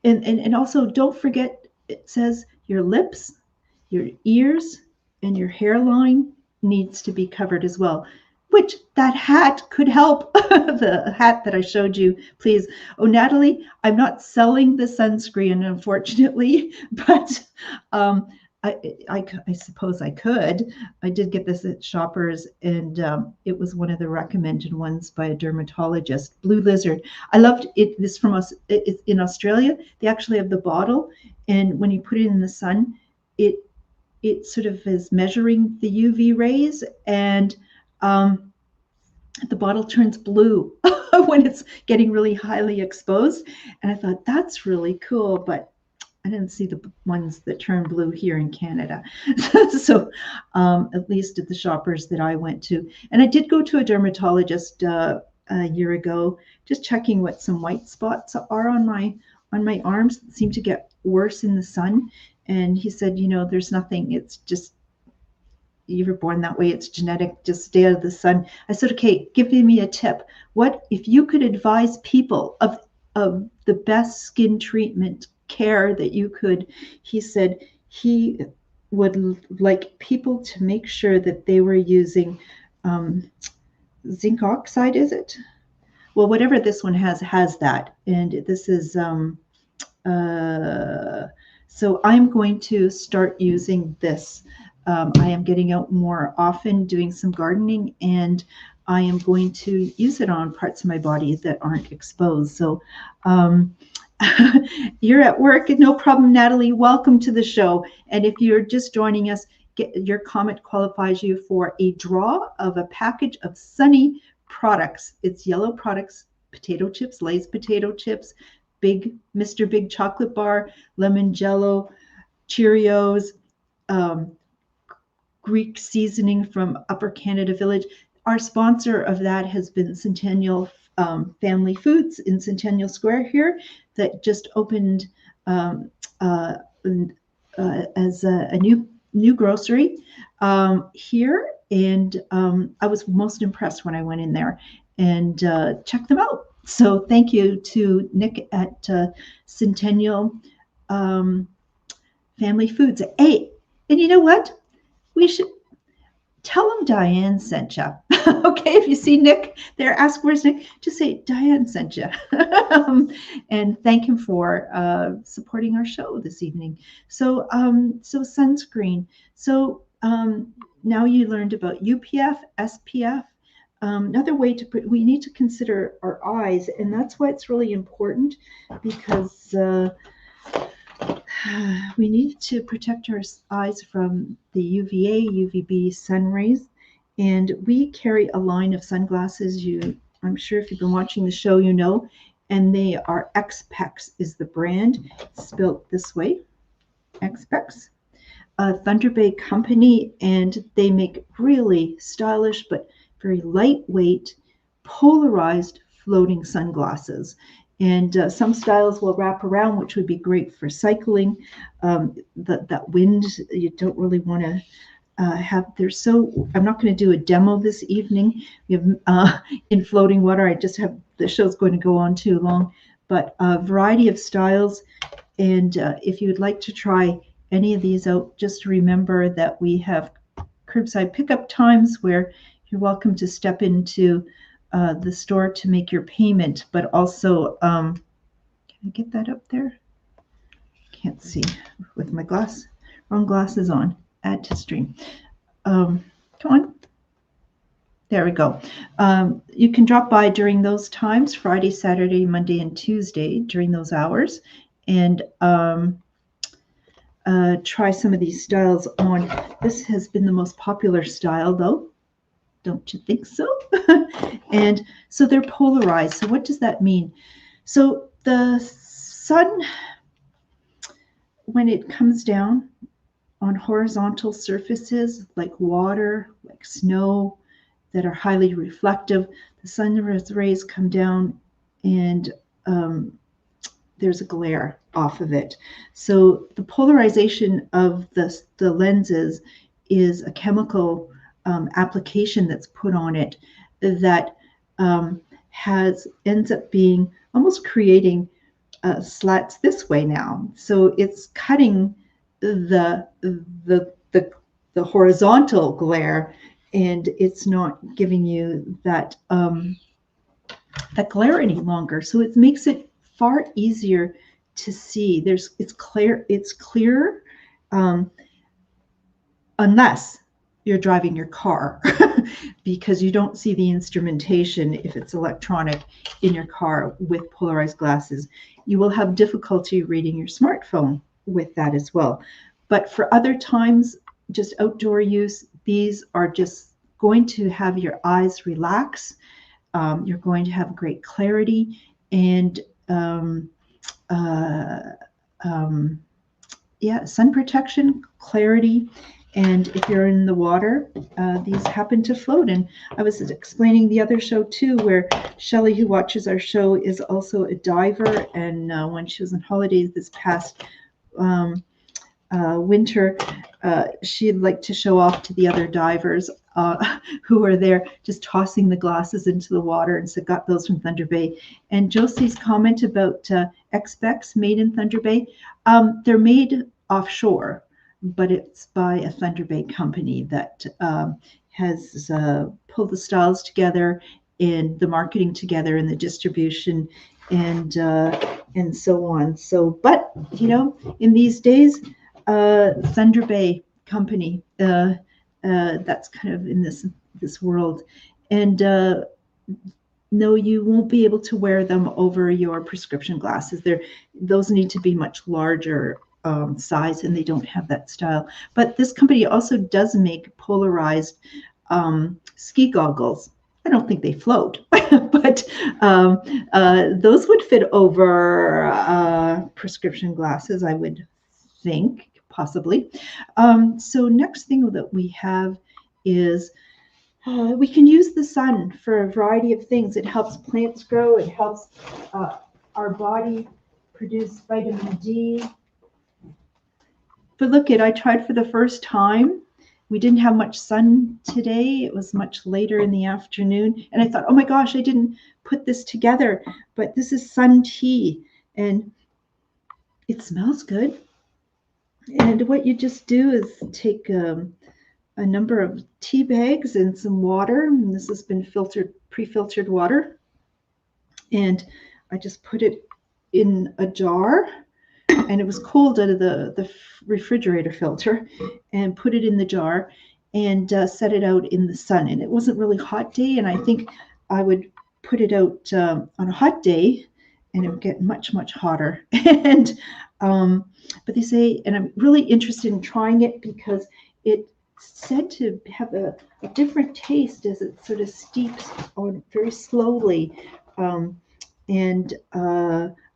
and also don't forget, it says your lips, your ears, and your hairline needs to be covered as well, which that hat could help. The hat that I showed you, please. Oh, Natalie, I'm not selling the sunscreen, unfortunately, but I suppose I could. I did get this at Shoppers, and it was one of the recommended ones by a dermatologist. Blue Lizard. I loved it. This from us. It's in Australia. They actually have the bottle, and when you put it in the sun, it sort of is measuring the UV rays, and the bottle turns blue when it's getting really highly exposed. And I thought, that's really cool, but I didn't see the ones that turn blue here in Canada. So at least at the Shoppers that I went to. And I did go to a dermatologist a year ago, just checking what some white spots are on my arms that seem to get worse in the sun. And he said, there's nothing. It's just, you were born that way. It's genetic. Just stay out of the sun. I said, okay, give me a tip. What if you could advise people of the best skin treatment care that you could? He said he would like people to make sure that they were using zinc oxide, is it? Well, whatever this one has that. And this is so I'm going to start using this. I am getting out more often, doing some gardening, and I am going to use it on parts of my body that aren't exposed. So You're at work, no problem, Natalie. Welcome to the show. And if you're just joining us, your comment qualifies you for a draw of a package of Sunny products. It's yellow products, potato chips, Lay's potato chips, big Mr. Big chocolate bar, lemon jello, Cheerios, um, Greek seasoning from Upper Canada Village. Our sponsor of that has been Centennial Family Foods in Centennial Square here, that just opened um, uh, as a new grocery here, and I was most impressed when I went in there and checked them out. So thank you to Nick at Centennial um, Family Foods. Hey, and you know what? We should tell him Diane sent you. Okay, if you see Nick there, ask where's Nick. Just say Diane sent you, and thank him for supporting our show this evening. So, so sunscreen. So now you learned about UPF, SPF. Another way to put, we need to consider our eyes, and that's why it's really important, because we need to protect our eyes from the UVA, UVB sun rays. And we carry a line of sunglasses. I'm sure if you've been watching the show, you know, and they are XPEX is the brand. It's spelled this way, XPEX. Thunder Bay company, and they make really stylish but very lightweight, polarized floating sunglasses. And some styles will wrap around, which would be great for cycling. That wind, you don't really want to have. There's so, I'm not going to do a demo this evening. We have in floating water. I just have, the show's going to go on too long, but a variety of styles. And if you would like to try any of these out, just remember that we have curbside pickup times where you're welcome to step into the store to make your payment, but also, can I get that up there? Can't see with my wrong glasses on. Add to stream. Come on. There we go. You can drop by during those times, Friday, Saturday, Monday, and Tuesday during those hours, and try some of these styles on. This has been the most popular style, though. Don't you think so? And so they're polarized. So what does that mean? So the sun, when it comes down on horizontal surfaces like water, like snow, that are highly reflective, the sun's rays come down, and there's a glare off of it. So the polarization of the lenses is a chemical application that's put on it that ends up being almost creating slats this way now. So it's cutting the horizontal glare, and it's not giving you that that glare any longer. So it makes it far easier to see. It's clear, unless you're driving your car, because you don't see the instrumentation if it's electronic in your car with polarized glasses. You will have difficulty reading your smartphone with that as well. But for other times, just outdoor use, these are just going to have your eyes relax. You're going to have great clarity and yeah, sun protection, clarity. And if you're in the water, these happen to float. And I was explaining the other show too, where Shelley, who watches our show, is also a diver. And when she was on holidays this past winter, she'd like to show off to the other divers who are there, just tossing the glasses into the water. And so got those from Thunder Bay. And Josie's comment about XPEX made in Thunder Bay, they're made offshore, but it's by a Thunder Bay company that has pulled the styles together and the marketing together and the distribution and so on. So, but you know, in these days, Thunder Bay company, that's kind of in this world, and no, you won't be able to wear them over your prescription glasses. Those need to be much larger size, and they don't have that style. But this company also does make polarized ski goggles. I don't think they float, but those would fit over prescription glasses, I would think, possibly. So next thing that we have is we can use the sun for a variety of things. It helps plants grow. It helps our body produce vitamin D. But look, I tried for the first time. We didn't have much sun today. It was much later in the afternoon. And I thought, oh my gosh, I didn't put this together. But this is sun tea. And it smells good. And what you just do is take a number of tea bags and some water. And this has been pre-filtered water. And I just put it in a jar. And it was cold out of the refrigerator filter, and put it in the jar and set it out in the sun. And it wasn't really hot day, and I think I would put it out on a hot day, and it would get much, much hotter. And but they say, and I'm really interested in trying it because it's said to have a different taste as it sort of steeps on very slowly.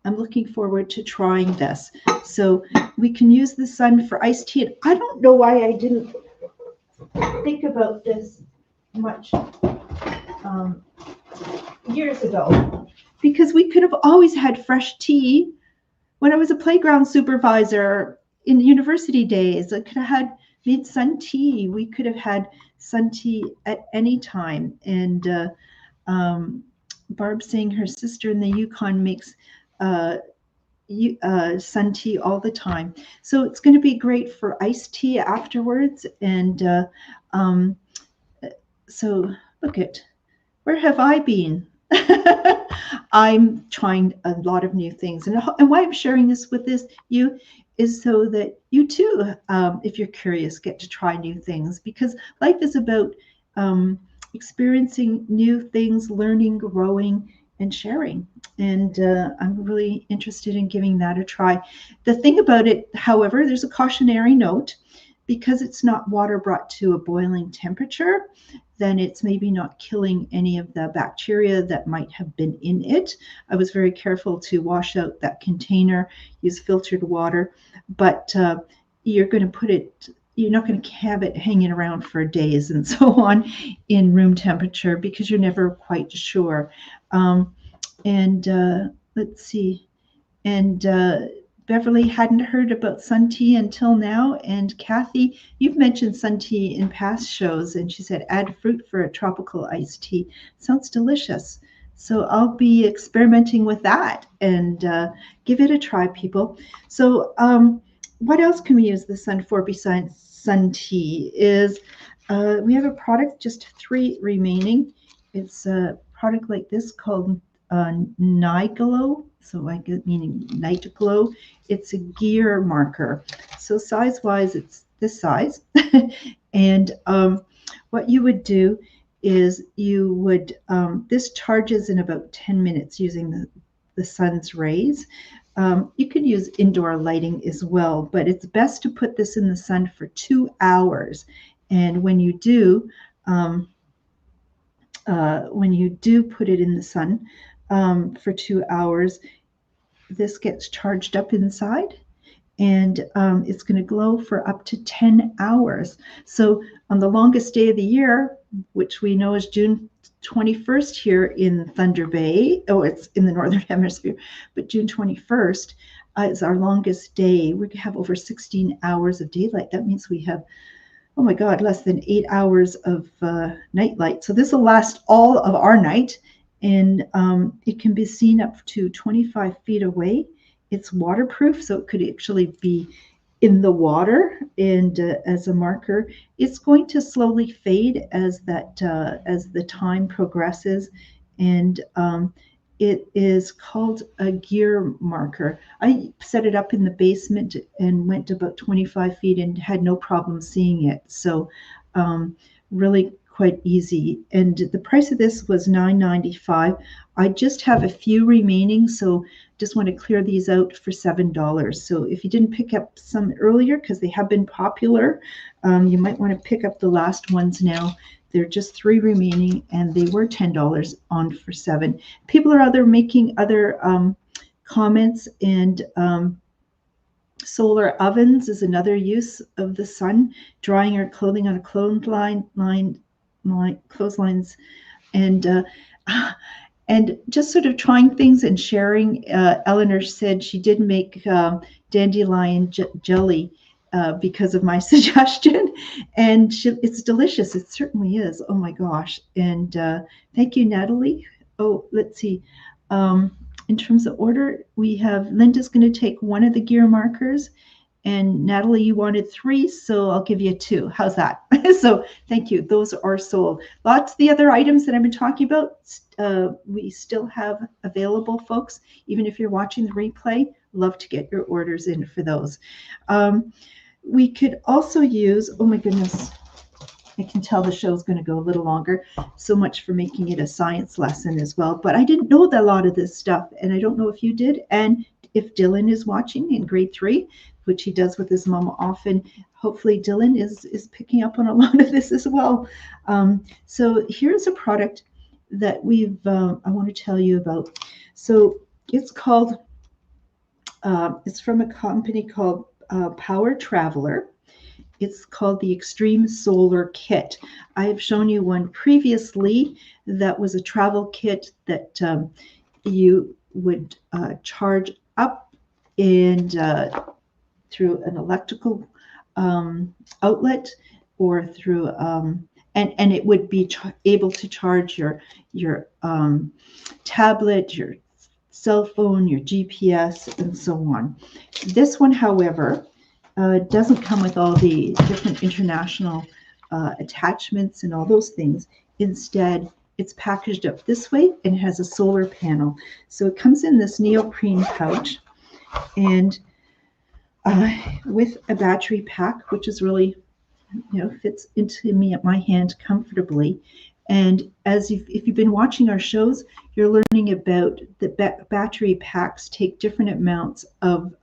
I'm looking forward to trying this. So we can use the sun for iced tea. And I don't know why I didn't think about this much years ago, because we could have always had fresh tea. When I was a playground supervisor in university days, I could have made sun tea. We could have had sun tea at any time. And Barb's saying her sister in the Yukon makes sun tea all the time. So it's going to be great for iced tea afterwards. And so look at, where have I been? I'm trying a lot of new things. And why I'm sharing this with you is so that you too, if you're curious, get to try new things, because life is about experiencing new things, learning, growing, and sharing. And I'm really interested in giving that a try. The thing about it, however, there's a cautionary note. Because it's not water brought to a boiling temperature, then it's maybe not killing any of the bacteria that might have been in it. I was very careful to wash out that container, use filtered water, but you're going to put it, you're not going to have it hanging around for days and so on in room temperature, because you're never quite sure. Let's see. And Beverly hadn't heard about sun tea until now. And Kathy, you've mentioned sun tea in past shows, and she said add fruit for a tropical iced tea. Sounds delicious. So I'll be experimenting with that, and give it a try, people. So what else can we use the sun for besides sun tea? Is we have a product, just 3 remaining. It's a product like this called Niglo, so like meaning night glow. It's a gear marker. So size-wise, it's this size. And what you would do is you would, this charges in about 10 minutes using the sun's rays. You could use indoor lighting as well, but it's best to put this in the sun for 2 hours. And when you do put it in the sun for 2 hours, this gets charged up inside, and it's going to glow for up to 10 hours. So on the longest day of the year, which we know is June 21st here in Thunder Bay, it's in the Northern Hemisphere, but June 21st is our longest day. We have over 16 hours of daylight. That means we have, oh my God, less than 8 hours of night light. So this will last all of our night. And it can be seen up to 25 feet away. It's waterproof, so it could actually be in the water. And as a marker, it's going to slowly fade as the time progresses. And it is called a gear marker. I set it up in the basement and went about 25 feet and had no problem seeing it. So really quite easy. And the price of this was $9.95. I just have a few remaining, so just want to clear these out for $7. So if you didn't pick up some earlier, because they have been popular, you might want to pick up the last ones now. There are just 3 remaining, and they were $10 on for 7. People are making other comments, and solar ovens is another use of the sun, drying your clothing on a clotheslines, and just sort of trying things and sharing. Eleanor said she did make dandelion jelly because of my suggestion, and it's delicious. It certainly is. Oh my gosh. And thank you, Natalie. Oh, let's see. In terms of order, we have Linda's going to take one of the gear markers, and Natalie, you wanted 3, so I'll give you 2. How's that? So thank you. Those are sold. Lots of the other items that I've been talking about, we still have available, folks. Even if you're watching the replay, love to get your orders in for those. We could also use, oh my goodness, I can tell the show's going to go a little longer. So much for making it a science lesson as well. But I didn't know a lot of this stuff, and I don't know if you did. And if Dylan is watching in grade 3, which he does with his mom often, hopefully Dylan is picking up on a lot of this as well. So here's a product that I want to tell you about. So it's called, it's from a company called Power Traveler. It's called the Extreme Solar Kit. I have shown you one previously that was a travel kit that you would charge up and through an electrical outlet, or through and it would be able to charge your tablet, your cell phone, your GPS, and so on. This one, however, doesn't come with all the different international attachments and all those things. Instead, it's packaged up this way and it has a solar panel. So it comes in this neoprene pouch, and with a battery pack, which is really, fits into my hand comfortably. And if you've been watching our shows, you're learning about the battery packs take different amounts of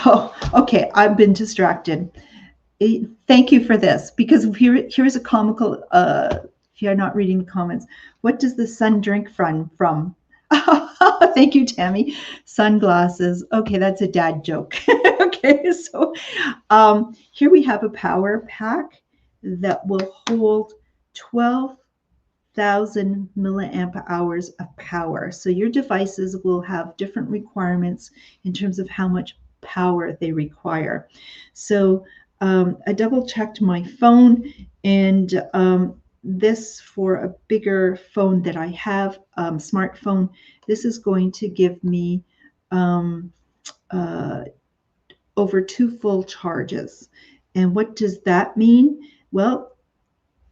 oh, okay, I've been distracted. Thank you for this, because here's a comical, if you're not reading the comments, what does the sun drink from? Thank you, Tammy. Sunglasses. Okay, that's a dad joke. Okay, so here we have a power pack that will hold 12,000 milliamp hours of power. So your devices will have different requirements in terms of how much power they require. So I double checked my phone, and this, for a bigger phone that I have, smartphone, this is going to give me over 2 full charges. And what does that mean? Well,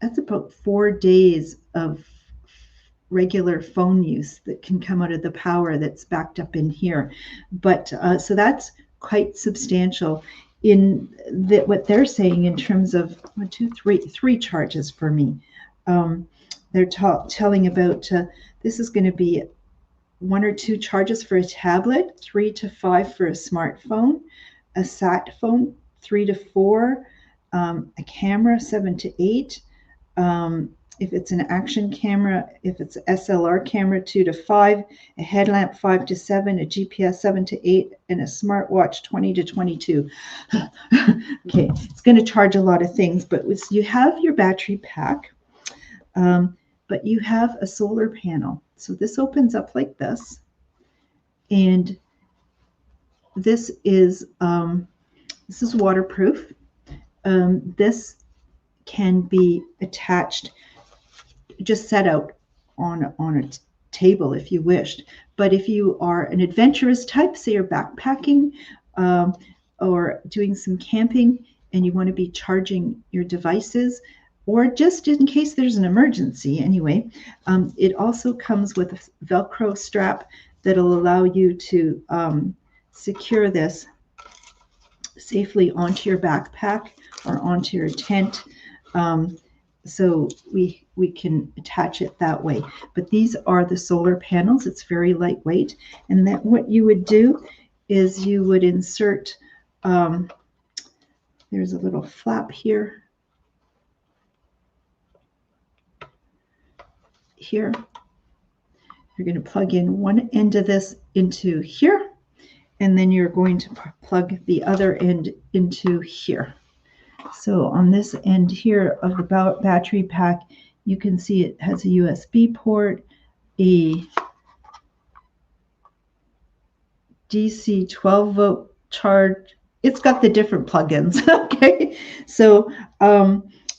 that's about 4 days of regular phone use that can come out of the power that's backed up in here. But so that's quite substantial in what they're saying in terms of 1, 2, 3 charges for me. They're telling about this is going to be 1 or 2 charges for a tablet, 3 to 5 for a smartphone, a sat phone, 3 to 4, a camera, 7 to 8. If it's an action camera, if it's an SLR camera, 2 to 5, a headlamp, 5 to 7, a GPS, 7 to 8, and a smartwatch, 20 to 22. Okay, it's going to charge a lot of things, but you have your battery pack, but you have a solar panel. So this opens up like this, and this is waterproof. This can be attached, just set out on a table if you wished. But if you are an adventurous type, say you're backpacking or doing some camping, and you want to be charging your devices, or just in case there's an emergency anyway, it also comes with a Velcro strap that'll allow you to secure this safely onto your backpack or onto your tent. So we can attach it that way. But these are the solar panels. It's very lightweight. And that what you would do is you would insert, there's a little flap here. Here. You're going to plug in one end of this into here, and then you're going to plug the other end into here. So on this end here of the battery pack, you can see it has a USB port, a DC 12 volt charge. It's got the different plugins. Okay, so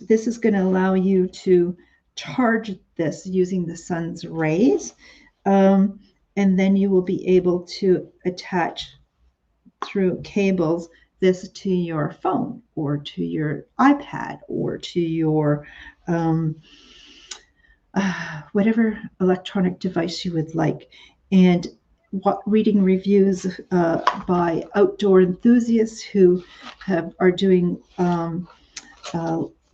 this is going to allow you to charge this using the sun's rays, and then you will be able to attach through cables this to your phone or to your iPad or to your whatever electronic device you would like. And reading reviews by outdoor enthusiasts who are doing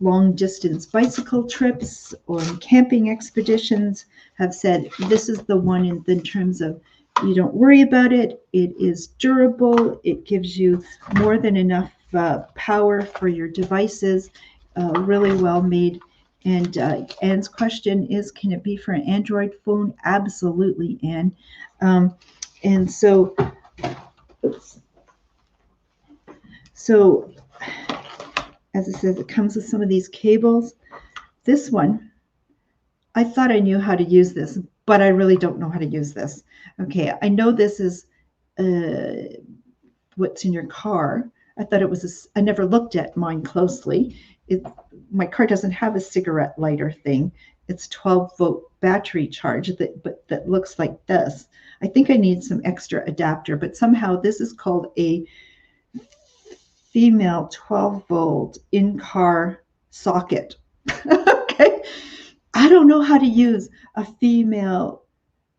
long distance bicycle trips or camping expeditions have said this is the one in terms of you don't worry about it. It is durable. It gives you more than enough power for your devices. Really well made. And Anne's question is, can it be for an Android phone? Absolutely, Anne. And so, as I said, it comes with some of these cables. This one, I thought I knew how to use this, but I really don't know how to use this. Okay, I know this is what's in your car. I thought it was, I never looked at mine closely. My car doesn't have a cigarette lighter thing. It's 12 volt battery charge that looks like this. I think I need some extra adapter, but somehow this is called a female 12 volt in-car socket. Okay. I don't know how to use a female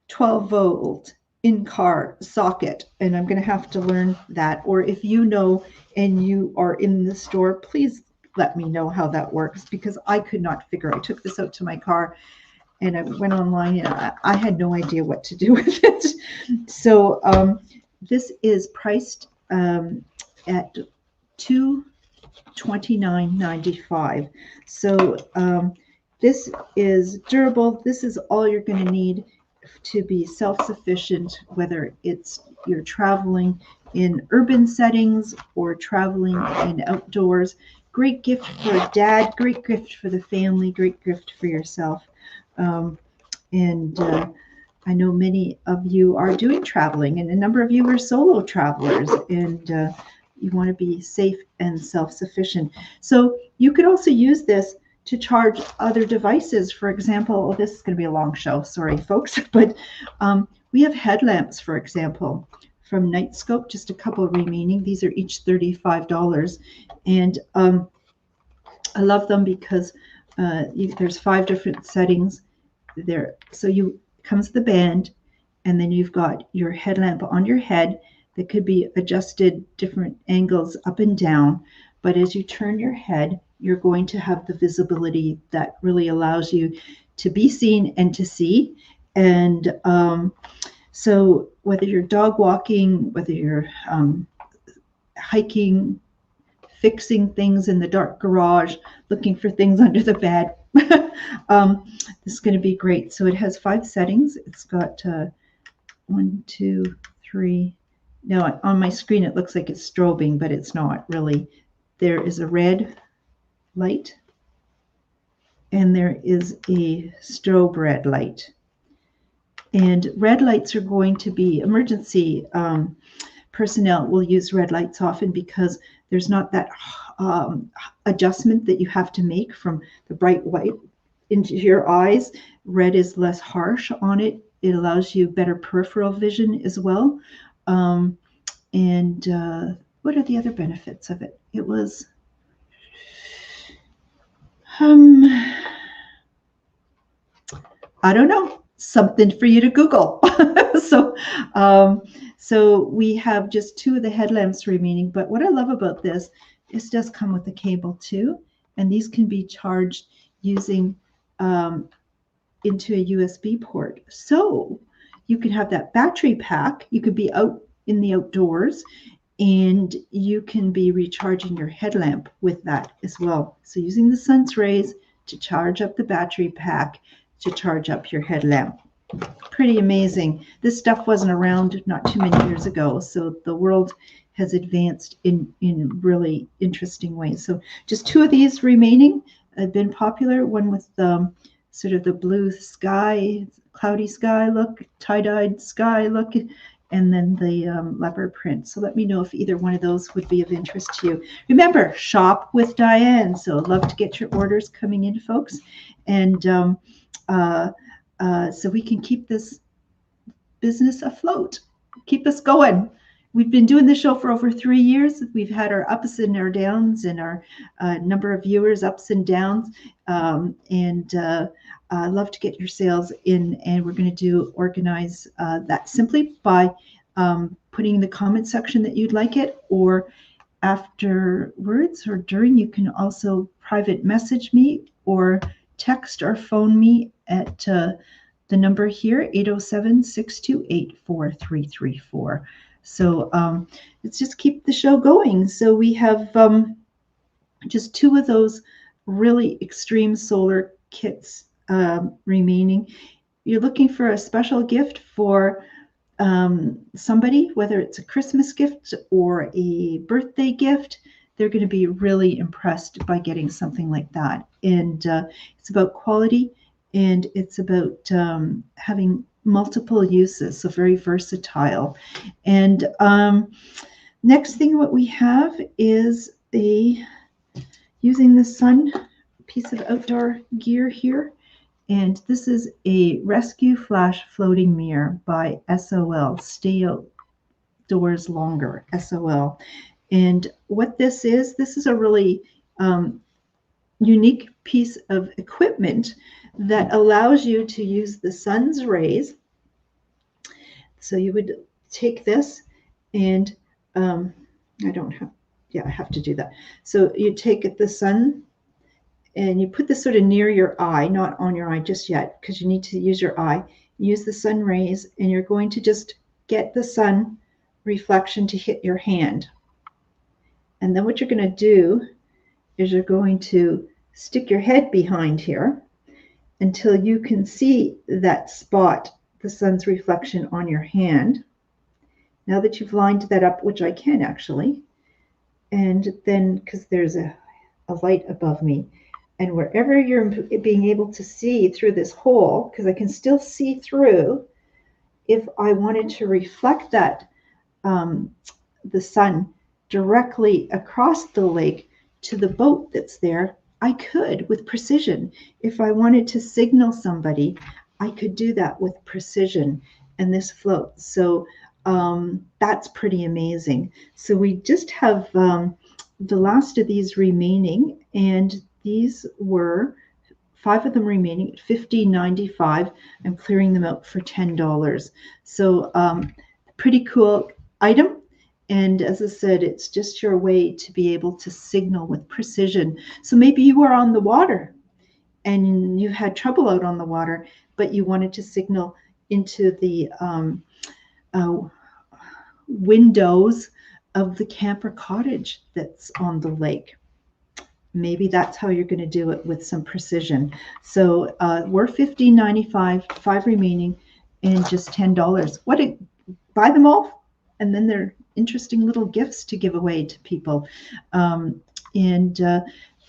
12 volt in-car socket, and I'm going to have to learn that. Or if you know and you are in the store, please let me know how that works, because I could not figure. I took this out to my car and I went online and I had no idea what to do with it. So this is priced at $229.95. So this is durable. This is all you're going to need to be self-sufficient, whether it's you're traveling in urban settings or traveling in outdoors. Great gift for dad, great gift for the family, great gift for yourself. I know many of you are doing traveling, and a number of you are solo travelers, and you want to be safe and self-sufficient. So you could also use this to charge other devices. For example, this is going to be a long show, sorry folks, but we have headlamps, for example, from Nightscope, just a couple remaining. These are each $35, and I love them because there's 5 different settings there. So comes the band, and then you've got your headlamp on your head that could be adjusted different angles up and down. But as you turn your head, you're going to have the visibility that really allows you to be seen and to see. And so whether you're dog walking, whether you're hiking, fixing things in the dark garage, looking for things under the bed, this is going to be great. So it has 5 settings. It's got 1, 2, 3. Now on my screen it looks like it's strobing, but it's not really. There is a red light, and there is a strobe red light. And red lights are going to be emergency personnel will use red lights often because there's not that adjustment that you have to make from the bright white into your eyes. Red is less harsh on it. It allows you better peripheral vision as well. What are the other benefits of it? It was I don't know, something for you to Google. So we have just 2 of the headlamps remaining. But what I love about this This does come with a cable too, and these can be charged using into a USB port. So you could have that battery pack. You could be out in the outdoors and you can be recharging your headlamp with that as well. So using the sun's rays to charge up the battery pack to charge up your headlamp. Pretty amazing. This stuff wasn't around not too many years ago, so the world has advanced in really interesting ways. So just two of these remaining have been popular. One with sort of the blue sky, cloudy sky look, tie-dyed sky look, and then the leopard print. So let me know if either one of those would be of interest to you. Remember, shop with Diane. So I'd love to get your orders coming in, folks. And so we can keep this business afloat, keep us going. We've been doing the show for over 3 years. We've had our ups and our downs and our number of viewers ups and downs. I love to get your sales in, and we're going to organize that simply by putting in the comment section that you'd like it, or afterwards or during. You can also private message me or text or phone me at the number here, 807-628-4334. So let's just keep the show going. So we have just two of those really extreme solar kits remaining. You're looking for a special gift for somebody, whether it's a Christmas gift or a birthday gift. They're going to be really impressed by getting something like that. And it's about quality, and it's about having multiple uses, so very versatile. And next thing what we have is using the sun piece of outdoor gear here. And this is a Rescue Flash Floating Mirror by SOL, Stay Outdoors Longer, SOL. And what this is a really unique piece of equipment that allows you to use the sun's rays. So you would take this and I have to do that. So you take the sun and you put this sort of near your eye, not on your eye just yet, because you need to use your eye. Use the sun rays, and you're going to just get the sun reflection to hit your hand. And then what you're going to do is you're going to stick your head behind here until you can see that spot, the sun's reflection on your hand. Now that you've lined that up, which I can actually, and then because there's a light above me, and wherever you're being able to see through this hole, because I can still see through, if I wanted to reflect that, the sun directly across the lake to the boat that's there, I could with precision. If I wanted to signal somebody, I could do that with precision, and this floats. So that's pretty amazing. So we just have the last of these remaining, and these were 5 of them remaining at $15.95. I'm clearing them out for $10. So pretty cool item. And as I said, it's just your way to be able to signal with precision. So maybe you were on the water and you had trouble out on the water, but you wanted to signal into the windows of the camper cottage that's on the lake. Maybe that's how you're going to do it with some precision. So we're $15.95, 5 remaining, and just $10. Buy them all, and then they're interesting little gifts to give away to people.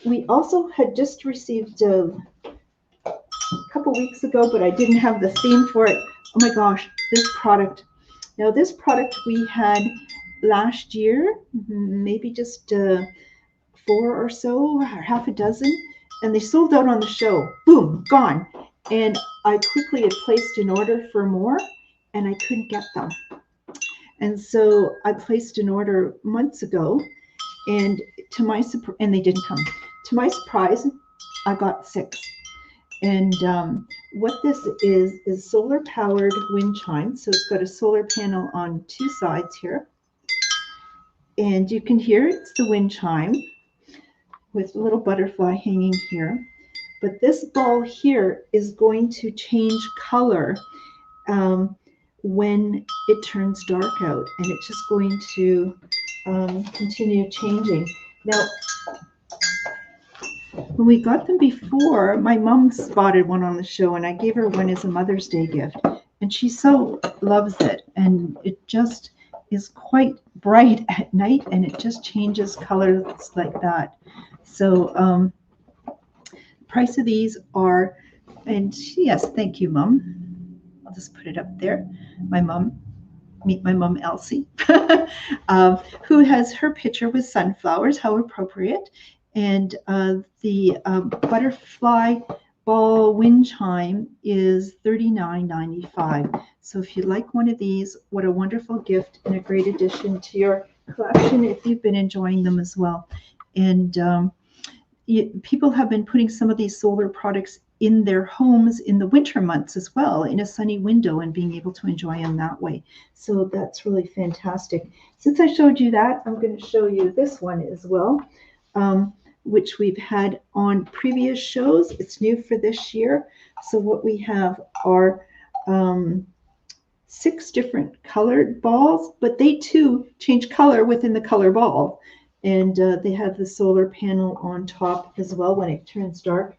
We also had just received a couple weeks ago, but I didn't have the theme for it. Oh my gosh, this product. Now this product we had last year, maybe just 4 or so, or half a dozen, and they sold out on the show. Boom, gone. And I quickly had placed an order for more, and I couldn't get them. And so I placed an order months ago, and and they didn't come. To my surprise, I got 6. And what this is solar-powered wind chime. So it's got a solar panel on 2 sides here. And you can hear it's the wind chime. with a little butterfly hanging here. But this ball here is going to change color um, when it turns dark out, and it's just going to continue changing. Now, when we got them before, my mom spotted one on the show, and I gave her one as a Mother's Day gift, and she so loves it, and it just is quite bright at night, and it just changes colors like that. So price of these are, and yes, thank you, Mom. I'll just put it up there. My mom, meet my mom, Elsie, who has her picture with sunflowers, how appropriate. And the butterfly ball wind chime is $39.95. So if you like one of these, what a wonderful gift and a great addition to your collection if you've been enjoying them as well. And people have been putting some of these solar products in their homes in the winter months as well, in a sunny window, and being able to enjoy them that way. So that's really fantastic. Since I showed you that, I'm going to show you this one as well, which we've had on previous shows. It's new for this year. So what we have are 6 different colored balls, but they too change color within the color ball. And they have the solar panel on top as well. When it turns dark,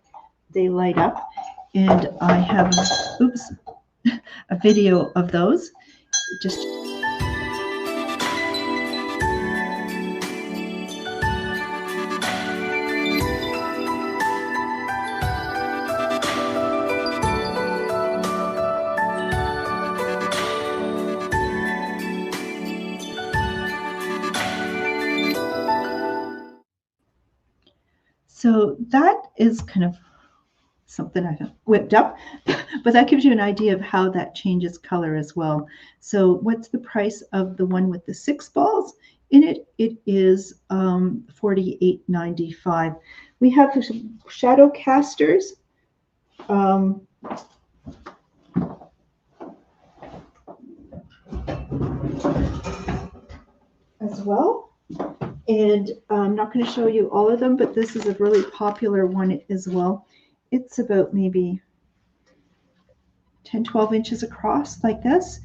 they light up. And I have, oops, a video of those. Just so that is kind of something I whipped up, but that gives you an idea of how that changes color as well. So what's the price of the one with the 6 balls in it? It is $48.95. We have shadow casters. As well. And I'm not going to show you all of them, but this is a really popular one as well. It's about maybe 10, 12 inches across like this,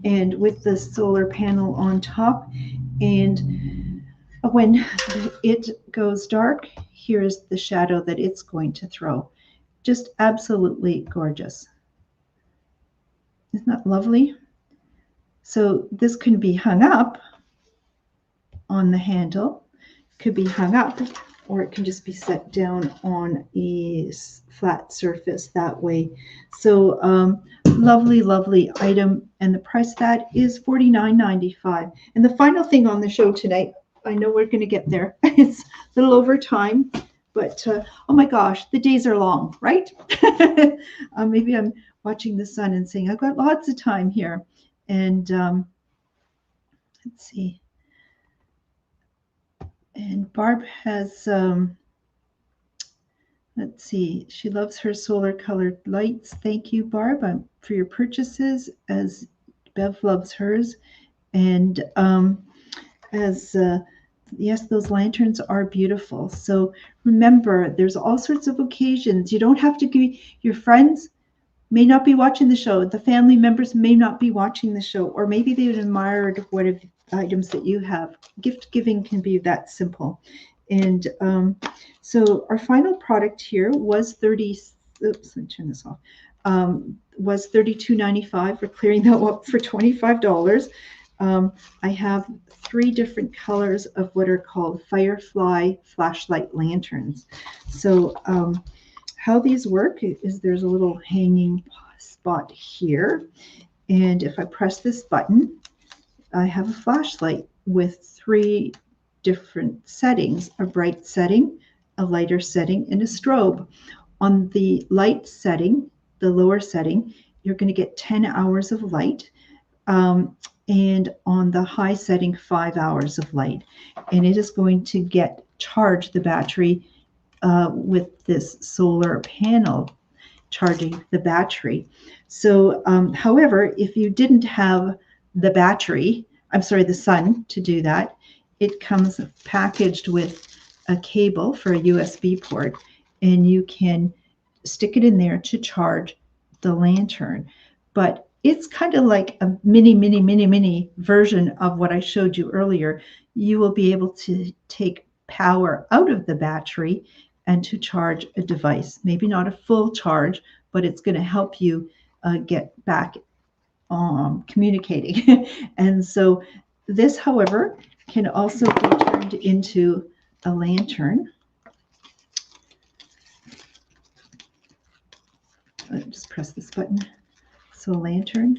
and with the solar panel on top. And when it goes dark, here's the shadow that it's going to throw. Just absolutely gorgeous. Isn't that lovely? So this can be hung up on the handle, could be hung up, or it can just be set down on a flat surface that way. So lovely, lovely item. And the price of that is $49.95. And the final thing on the show tonight, I know we're going to get there. It's a little over time, but oh my gosh, the days are long, right? Maybe I'm watching the sun and saying, I've got lots of time here. And let's see. And Barb has, let's see, she loves her solar colored lights. Thank you, Barb, for your purchases, as Bev loves hers. And yes, those lanterns are beautiful. So remember, there's all sorts of occasions. You don't have to give your friends may not be watching the show. The family members may not be watching the show, or maybe they've admired what items that you have. Gift giving can be that simple. And so our final product here was let me turn this off. Was $32.95. We're clearing that up for $25. I have 3 different colors of what are called Firefly flashlight lanterns. So how these work is there's a little hanging spot here. And if I press this button, I have a flashlight with 3 different settings: a bright setting, a lighter setting, and a strobe. On the light setting, the lower setting, you're going to get 10 hours of light. And on the high setting, 5 hours of light. And it is going to charge the battery with this solar panel charging the battery. So, however, if you didn't have the battery, the sun to do that, it comes packaged with a cable for a USB port, and you can stick it in there to charge the lantern. But it's kind of like a mini version of what I showed you earlier. You will be able to take power out of the battery and to charge a device. Maybe not a full charge, but it's going to help you get back communicating. And so this, however, can also be turned into a lantern. I'll just press this button. So a lantern.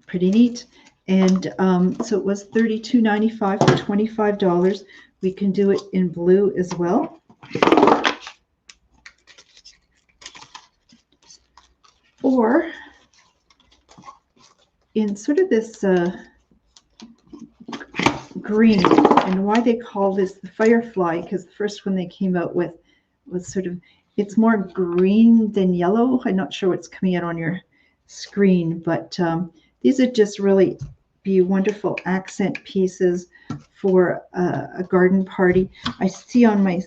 Pretty neat. And so it was $32.95 for $25. We can do it in blue as well. Or in sort of this green, and why they call this the Firefly, because the first one they came out with was sort of, it's more green than yellow. I'm not sure what's coming out on your screen, but these would just really be wonderful accent pieces for a garden party. I see on my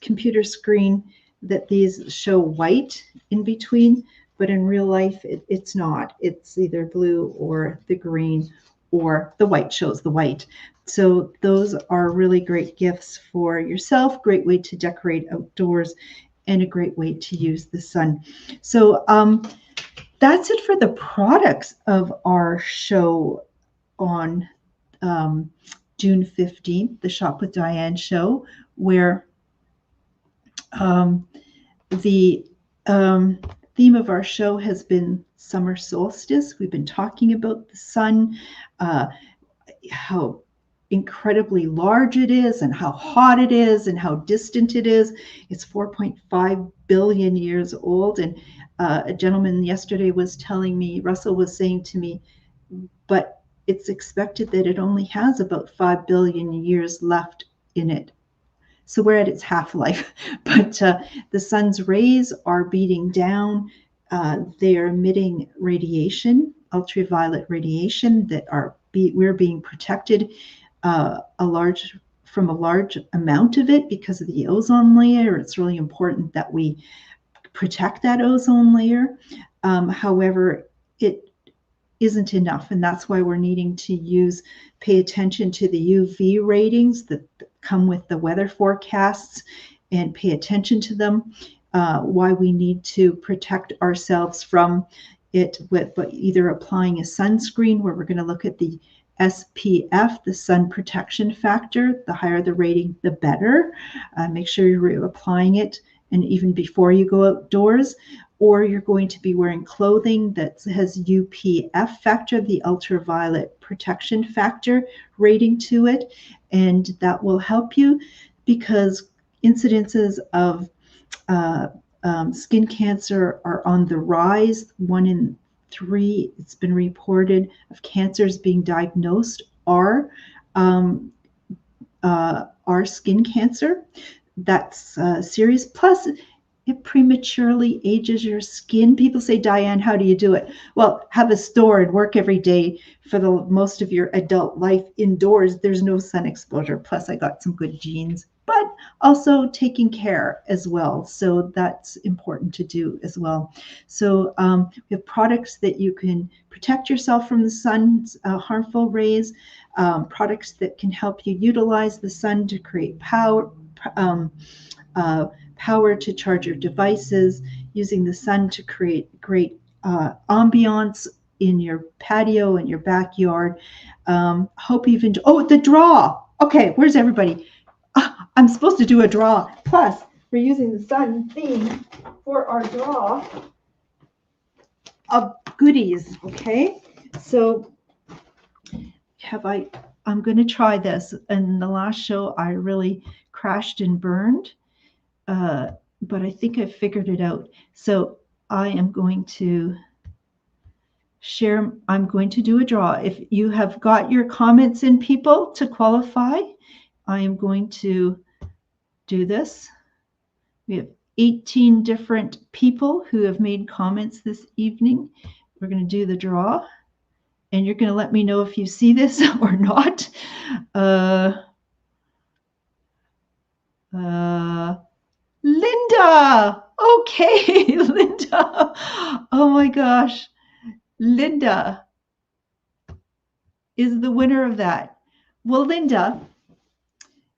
computer screen that these show white in between, but in real life it's not. It's either blue or the green, or the white shows the white. So those are really great gifts for yourself, great way to decorate outdoors, and a great way to use the sun. So that's it for the products of our show on June 15th, the Shop with Diane show, where the theme of our show has been summer solstice. We've been talking about the sun, how incredibly large it is and how hot it is and how distant it is. It's 4.5 billion years old. And a gentleman yesterday was telling me, Russell was saying to me, but it's expected that it only has about 5 billion years left in it. So we're at its half-life. But the sun's rays are beating down. They are emitting radiation, ultraviolet radiation, that we're being protected from a large amount of it because of the ozone layer. It's really important that we protect that ozone layer. However, it isn't enough, and that's why we're needing to pay attention to the UV ratings that come with the weather forecasts and pay attention to them. Why we need to protect ourselves from it with either applying a sunscreen, where we're going to look at the SPF, the sun protection factor. The higher the rating, the better. Make sure you're applying it, and even before you go outdoors. Or you're going to be wearing clothing that has UPF factor, the ultraviolet protection factor rating to it, and that will help you, because incidences of skin cancer are on the rise. 1 in 3, it's been reported, of cancers being diagnosed are skin cancer. That's serious. Plus, it prematurely ages your skin. People say, Diane, how do you do it? Well, have a store and work every day for the most of your adult life indoors. There's no sun exposure. Plus, I got some good genes, but also taking care as well. So that's important to do as well. So we have products that you can protect yourself from the sun's harmful rays, products that can help you utilize the sun to create power to charge your devices, using the sun to create great ambiance in your patio and your backyard. Hope you've enjoyed. Oh, the draw. Okay, where's everybody? I'm supposed to do a draw. Plus, we're using the sun theme for our draw of goodies. Okay, so I'm going to try this. In the last show, I really crashed and burned. But I think I figured it out. So I am going to share. I'm going to do a draw. If you have got your comments in, people, to qualify, I am going to do this. We have 18 different people who have made comments this evening. We're going to do the draw. and you're going to let me know if you see this or not. Linda. Okay, Linda. Oh my gosh. Linda is the winner of that. Well, Linda,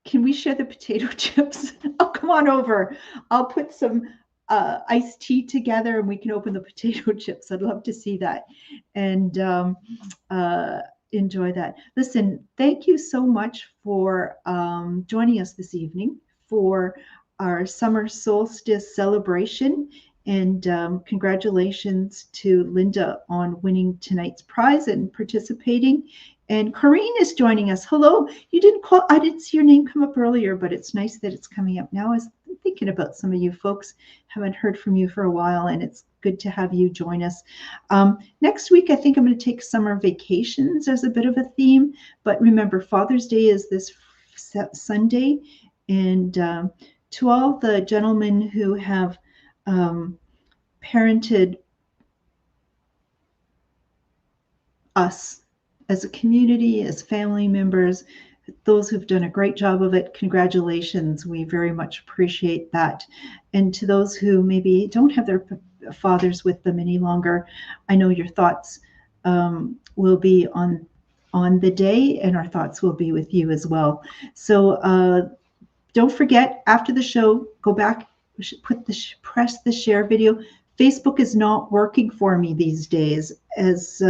can we share the potato chips? Oh, come on over. I'll put some iced tea together and we can open the potato chips. I'd love to see that and enjoy that. Listen, thank you so much for joining us this evening for our summer solstice celebration. And congratulations to Linda on winning tonight's prize and participating. And Corrine is joining us. Hello. You didn't call, I didn't see your name come up earlier, but it's nice that it's coming up now. I was thinking about some of you folks. Haven't heard from you for a while, and it's good to have you join us. Next week, I think I'm going to take summer vacations as a bit of a theme. But remember, Father's Day is this Sunday. And to all the gentlemen who have parented us as a community, as family members, those who've done a great job of it, congratulations. We very much appreciate that. And to those who maybe don't have their fathers with them any longer, I know your thoughts will be on the day, and our thoughts will be with you as well. So don't forget, after the show, go back, press the share video. Facebook is not working for me these days as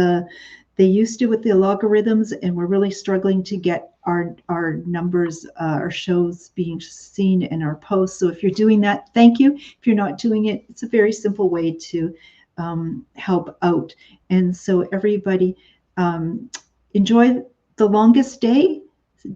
they used to with the logarithms, and we're really struggling to get our numbers, our shows being seen in our posts. So if you're doing that, thank you. If you're not doing it, it's a very simple way to help out. And so everybody enjoy the longest day,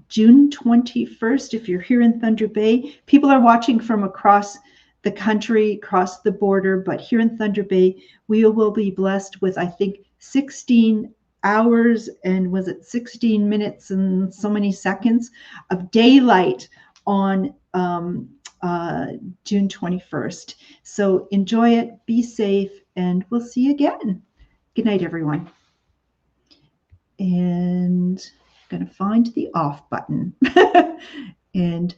June 21st. If you're here in Thunder Bay, people are watching from across the country, across the border, but here in Thunder Bay, we will be blessed with, I think, 16 hours and was it 16 minutes and so many seconds of daylight on June 21st. So enjoy it, be safe, and we'll see you again. Good night, everyone. And I'm going to find the off button and